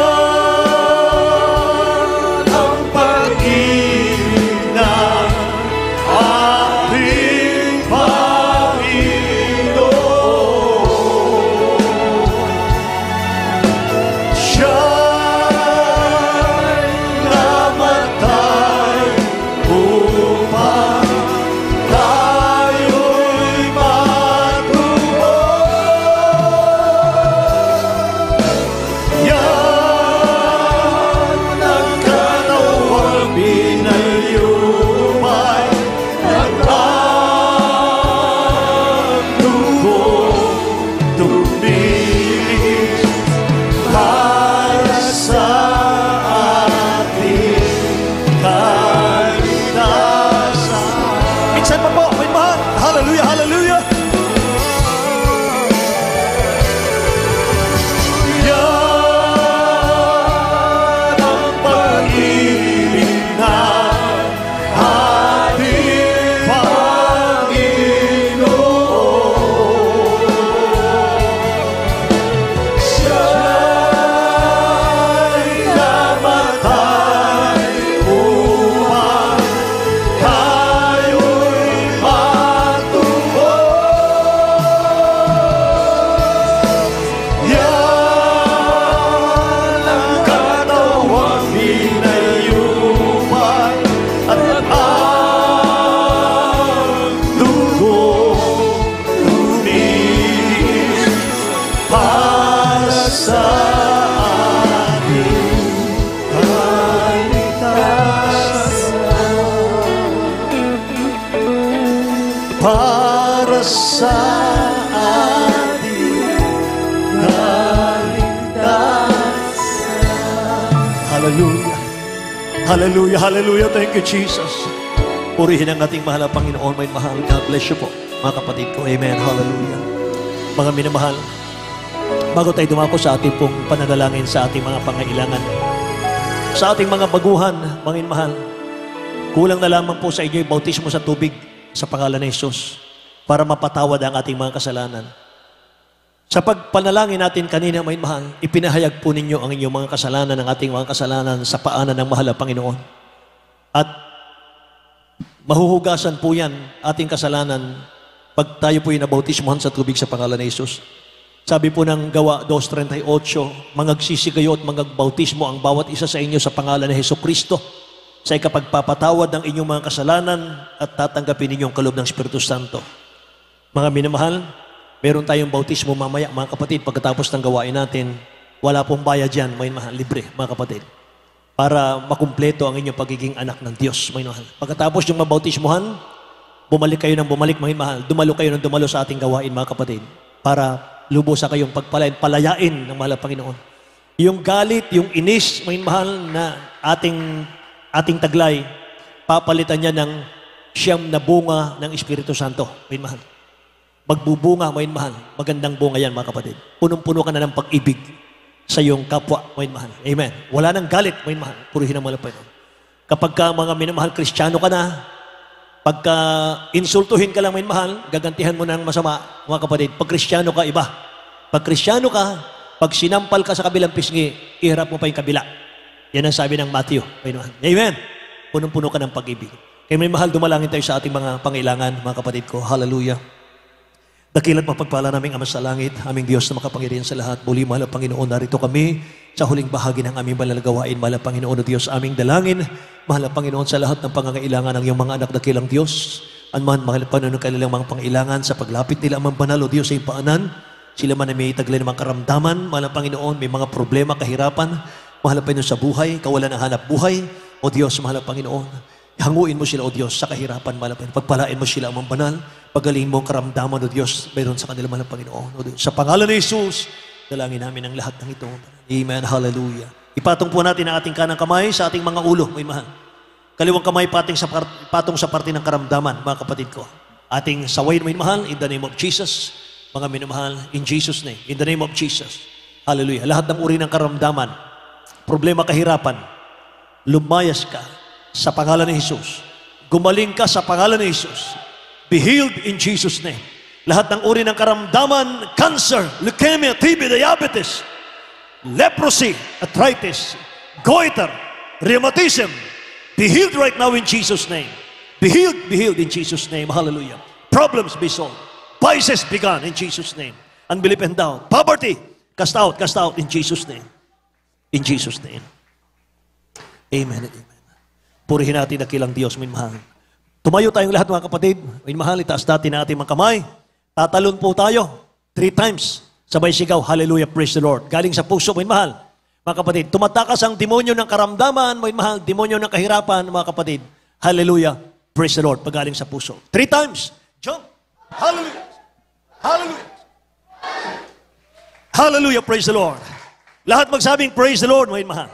ang pag-ibig ng ating Panginoon. Siya'y namatay upang tayo'y hallelujah, hallelujah. Yan ang pag-ibig ng ating Panginoon. Siya'y namatay upang tayo'y para sa ating kaligtasan. Hallelujah. Hallelujah, hallelujah. Thank you, Jesus. Purihin ang ating mahal na Panginoon. May mahal. God bless you po, mga kapatid ko. Amen. Hallelujah. Mga minamahal, bago tayo dumako sa ating pong pananalangin sa ating mga pangailangan, sa ating mga baguhan, mga mahal, kulang na lamang po sa inyo yung bautismo sa tubig sa pangalan ni Jesus para mapatawad ang ating mga kasalanan. Sa pagpanalangin natin kanina, may mahal, ipinahayag po ninyo ang inyong mga kasalanan, ang ating mga kasalanan sa paanan ng mahal na Panginoon. At mahuhugasan po yan, ating kasalanan, pag tayo po yung nabautismohan sa tubig sa pangalan ni Jesus. Sabi po ng Gawa 2:38, mangagsisigayo at mangagbautismo ang bawat isa sa inyo sa pangalan ni Jesucristo sa ikapagpapatawad ng inyong mga kasalanan at tatanggapin ninyong kaloob ng Espiritu Santo. Mga minamahal, meron tayong bautismo mamaya, mga kapatid, pagkatapos ng gawain natin. Wala pong bayad yan, mga minamahal, libre, mga kapatid. Para makumpleto ang inyong pagiging anak ng Diyos, mga minamahal. Pagkatapos yung mabautismohan, bumalik kayo ng bumalik, mga minamahal. Dumalo kayo ng dumalo sa ating gawain, mga kapatid. Para lubusa kayong palayain ng mahal na Panginoon. Yung galit, yung inis, mga minamahal, na ating taglay, papalitan niya ng siyam na bunga ng Espiritu Santo. May mahal. Magbubunga, may mahal. Magandang bunga yan, mga kapatid. Punong-puno ka na ng pag-ibig sa iyong kapwa, may mahal. Amen. Wala nang galit, may mahal. Purihin ang malapay. Kapag ka mga minamahal, Kristiyano ka na, pagka insultuhin ka lang, may mahal, gagantihan mo ng masama, mga kapatid. Pag Kristiyano ka, iba. Pag Kristiyano ka, pag sinampal ka sa kabilang pisngi, iharap mo pa yung kabila. Yan ang sabi ng Matthew. May mahal. Amen. Punong-puno ka ng pag-ibig. Kaya may mahal, dumalangin tayo sa ating mga pangailangan, mga kapatid ko. Hallelujah. Dakilat mapagpala naming Ama sa langit, aming Diyos na makapangyarihan sa lahat. Muli, mahal ang Panginoon, narito kami sa huling bahagi ng aming banal na gawain. Mahal ang Panginoon o Diyos, aming dalangin. Mahal ang Panginoon sa lahat ng pangangailangan ng iyong mga anak dakilang Diyos. Mahal ang Panginoon kanilang mga pangailangan sa paglapit nila amang banal o Diyos sa iyong paanan. Sila man ay may taglay ng mga karamdaman. Mahal ang Panginoon, may mga problema, kahirapan. Mahal ang Panginoon sa buhay, kawalan ng hanap buhay. O Diyos, mahal ang Panginoon. Hanguin mo sila, O Diyos, sa kahirapan, mahal ang Panginoon. Pagpalain mo sila, amang banal. Pagalingin mo ang karamdaman, O Diyos, mayroon sa kanila, mahal ang Panginoon. O Diyos, sa pangalan ni Jesus, dalangin namin ang lahat ng ito. Amen. Hallelujah. Ipatong po natin ang ating kanang kamay sa ating mga ulo, may mahal. Kaliwang kamay patong sa parte ng karamdaman, mga kapatid ko. Ating saway, may mahal, in the name of Jesus. Mga minamahal, in Jesus' name. In the name of Jesus. Hallelujah. Lahat ng uri ng karamdaman, problema, kahirapan, lumayas ka sa pangalan ni Jesus. Gumaling ka sa pangalan ni Jesus. Be healed in Jesus' name. Lahat ng uri ng karamdaman, cancer, leukemia, TB, diabetes, leprosy, arthritis, goiter, rheumatism, be healed right now in Jesus' name. Be healed in Jesus' name. Hallelujah. Problems be solved. Vices be gone in Jesus' name. Unbelief and doubt. Poverty, cast out in Jesus' name. In Jesus' name. Amen and amen. Purihin natin ang kilang Diyos, minmahal. Tumayo tayong lahat, mga kapatid. Minmahal, itaas natin ang ating mga kamay. Tatalon po tayo 3 times. Sabay sigaw, hallelujah, praise the Lord. Galing sa puso, minmahal. Mga kapatid, tumatakas ang demonyo ng karamdaman, minmahal, demonyo ng kahirapan, mga kapatid. Hallelujah, praise the Lord. Pagaling sa puso. 3 times. Jump. Hallelujah. Hallelujah. Hallelujah, praise the Lord. Lahat magsabing, praise the Lord, minmahal.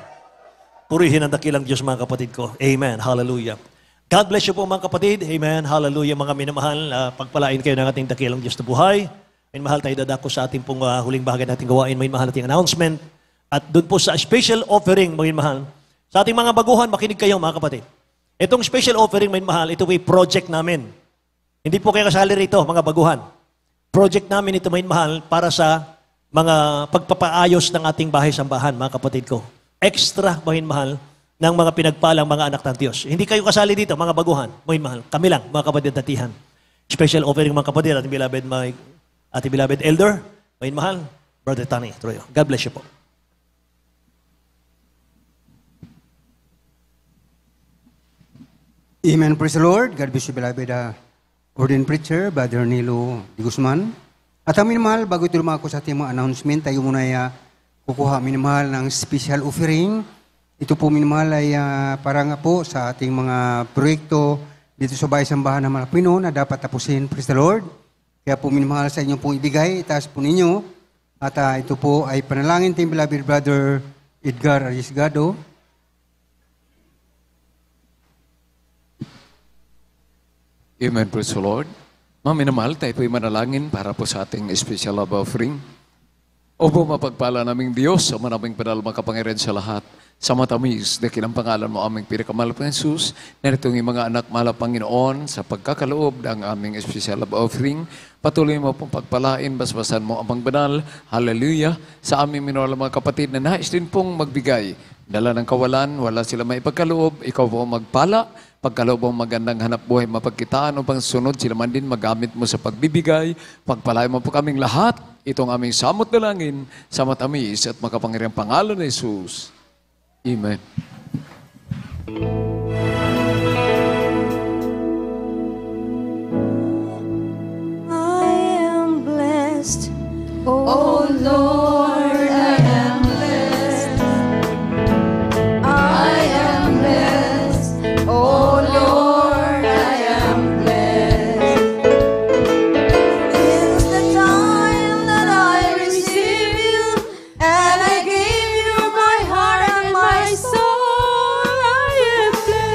Purihin ang dakilang Diyos, mga kapatid ko. Amen. Hallelujah. God bless you po, mga kapatid. Amen. Hallelujah, mga minamahal. Pagpalain kayo ng ating dakilang Diyos na buhay. Minamahal, tayo dadako sa ating pong huling bahagi nating gawain. Minamahal, ating announcement. At doon po sa special offering, minamahal. Sa ating mga baguhan, makinig kayo, mga kapatid. Itong special offering, minamahal, ito ay project namin. Hindi po kayo kasali rito, mga baguhan. Project namin ito, minamahal, para sa mga pagpapaayos ng ating bahay-sambahan, mga kapatid ko. Extra, mahal, ng mga pinagpalang mga anak ng Diyos. Hindi kayo kasali dito, mga baguhan, mahal. Kami lang, mga kapatid datihan. Special offering, mga kapatid, ating beloved elder, mahal, Brother Tani Troyo. God bless you po. Amen. Praise the Lord. God bless you, beloved ordained preacher, Brother Nilo de Guzman. At amin mahal, bago ito lumako sa ating mga announcement, tayo muna ay kukuha minamahal ng special offering. Ito po minamahal ay para nga po sa ating mga proyekto dito sa bahay-sambahan ng Malapino na dapat tapusin. Praise the Lord. Kaya po minamahal sa inyo pong ibigay, itaas po ninyo. At ito po ay panalangin team beloved Brother Edgar Arisgado. Amen, praise the Lord. Mga minamahal, tayo po'y manalangin para po sa ating special love offering. Opo, mapagpala naming Diyos, sa manaming panal makapangyarihan sa lahat, sa matamis, dahil ang pangalan mo aming pinakamahal na Jesus, narito ng mga anak mahal Panginoon, sa pagkakaloob ng aming special love offering, patuloy mo pong pagpalain, basbasan mo amang banal, hallelujah, sa aming minahal mga kapatid na nais din pong magbigay, dala ng kawalan, wala sila may pagkaloob, ikaw po magpala, pagkaloob ang magandang hanap buhay, mapagkitaan upang sunod sila man din magamit mo sa pagbibigay, pagpalain mo po kaming lahat, itong aming samot na langin, sa matamis at makapangyariang pangalan ni Jesus. Amen. I am blessed, oh Lord, I am blessed. I am blessed, oh Lord, I am blessed. Since the time that I received you, and I gave you my heart and my soul, I am blessed.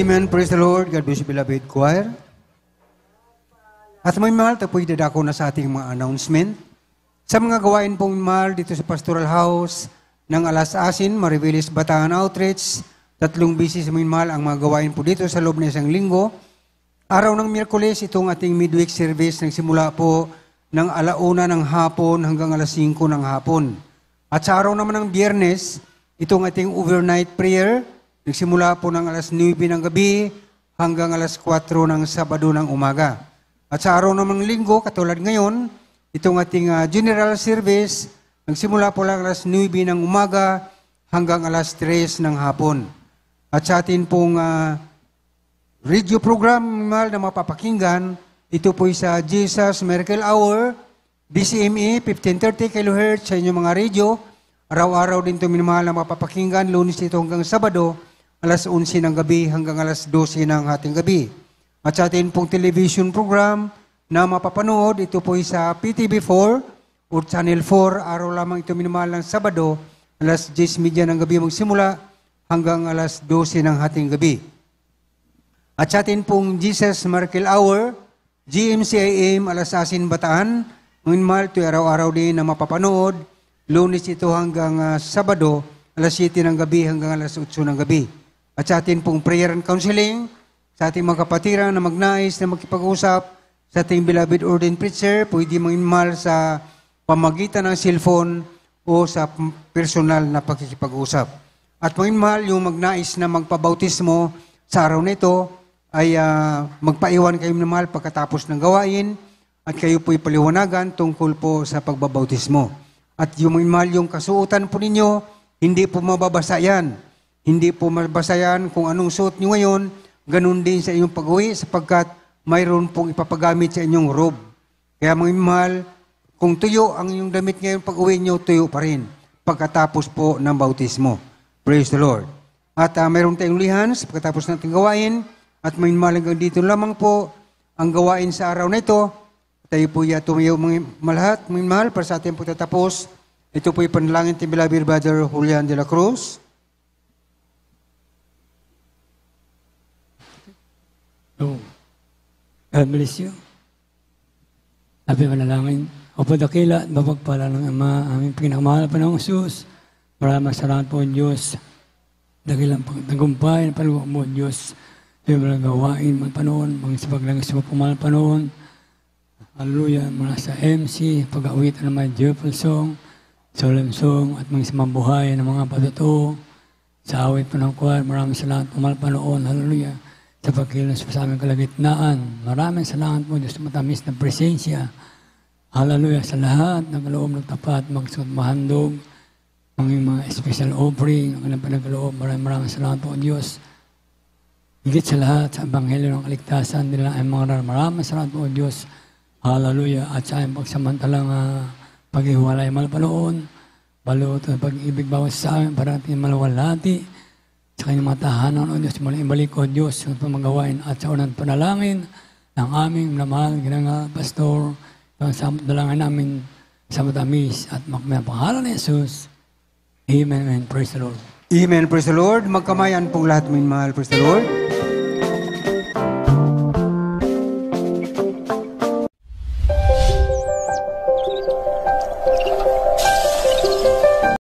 Amen. Praise the Lord. God bless you, beloved choir. At may mahal, tapoy dadako na sa ating mga announcement. Sa mga gawain pong mahal dito sa Pastoral House ng Alas Asin, Maribeles Bataan Outreach, 3 bisis may mahal ang mga gawain po dito sa loob ng isang linggo. Araw ng Miyerkules, itong ating midweek service nagsimula po ng 1:00 ng hapon hanggang 5:00 ng hapon. At sa araw naman ng Biyernes, itong ating overnight prayer, nagsimula po ng 9:00 ng gabi hanggang 4:00 ng Sabado ng umaga. At sa araw namang linggo, katulad ngayon, itong ating general service, nagsimula po lang 9:00 ng umaga hanggang 3:00 ng hapon. At sa atin pong radio program mahal na mapapakinggan, ito po sa Jesus Miracle Hour, DCME, 1530 kHz sa inyong mga radio. Araw-araw din ito minamahal na mapapakinggan, Lunes ito hanggang Sabado, 11:00 ng gabi hanggang 12:00 ng hating gabi. At sa atin pong television program na mapapanood, ito po sa PTV4 o Channel 4, araw lamang ito minamahal ng Sabado, 10:30 ng gabi magsimula hanggang 12:00 ng hating gabi. At sa atin pong Jesus Miracle Hour, GMCIM Alas Asin Bataan, ngayon mahal ito araw-araw din na mapapanood, Lunes ito hanggang Sabado, 7:00 ng gabi hanggang 8:00 ng gabi. At sa atin pong prayer and counseling, sa ating mga kapatiran na magnais na makipag-usap sa ating beloved ordained preacher, pwede mahal sa pamagitan ng cellphone o sa personal na pakikipag-usap. At mahal yung magnais na magpabautismo sa araw nito ay magpaiwan kayo mahal pagkatapos ng gawain at kayo po'y paliwanagan tungkol po sa pagbabautismo. At yung mahal yung kasuotan po ninyo, hindi po mababasa yan. Hindi po mababasa yan kung anong suot nyo ngayon, ganun din sa inyong pag-uwi sapagkat mayroon pong ipapagamit sa inyong robe. Kaya mga mahal, kung tuyo ang inyong damit ngayon pag-uwi nyo, tuyo pa rin pagkatapos po ng bautismo. Praise the Lord. At mayroon tayong lihans pagkatapos natin gawain at may mahal hanggang dito lamang po ang gawain sa araw na ito. Tayo po tumayo mga malahat, mga mahal, para sa ating pagtatapos. Ito po yung panalangin ng beloved Brother Julian de la Cruz. Oh, God bless you. Sabi manalangin, o po dakila at mapagpala ng Ama, aming pinakamahal pa ng Jesus. Maraming salamat po, Diyos. Dakilang pagtagumpay na paluwa mo, Diyos. Sabi mga gawain, mga panoon, mga sipaglangis mo pumahal panoon. Hallelujah, mula sa MC, pag-awitan ng mga joyful song, solemn song, at mga simambuhay ng mga patuto. Sa awit po ng choir, maraming salamat pumahal panoon. Hallelujah. Sa pagkilos pa sa aming kalagitnaan. Maraming salamat po, Diyos, matamis na presensya. Hallelujah sa lahat ng kaloob ng tapat, magsuot mahandog, mga special offering, ang pinagkaloob. Maraming salamat po, Diyos. Higit sa lahat, sa Ebanghelyo ng Kaligtasan nila ay mga maraming salamat po, Diyos. Hallelujah. At sa aming pagsamantalang pag-iwalay malapanoon, balut at pag-ibig bawat sa amin para natin malawalati. Sa kanyang mga tahanan, O Diyos, muli ibalik, O Diyos, sa pamagawain at sa unang panalangin ng aming minamahal, ginanga pastor, sa dalangin namin sa matamis at makmayang pangalan ni Jesus. Amen and praise the Lord. Amen, praise the Lord. Magkamayan pong lahat, mga mahal, praise the Lord.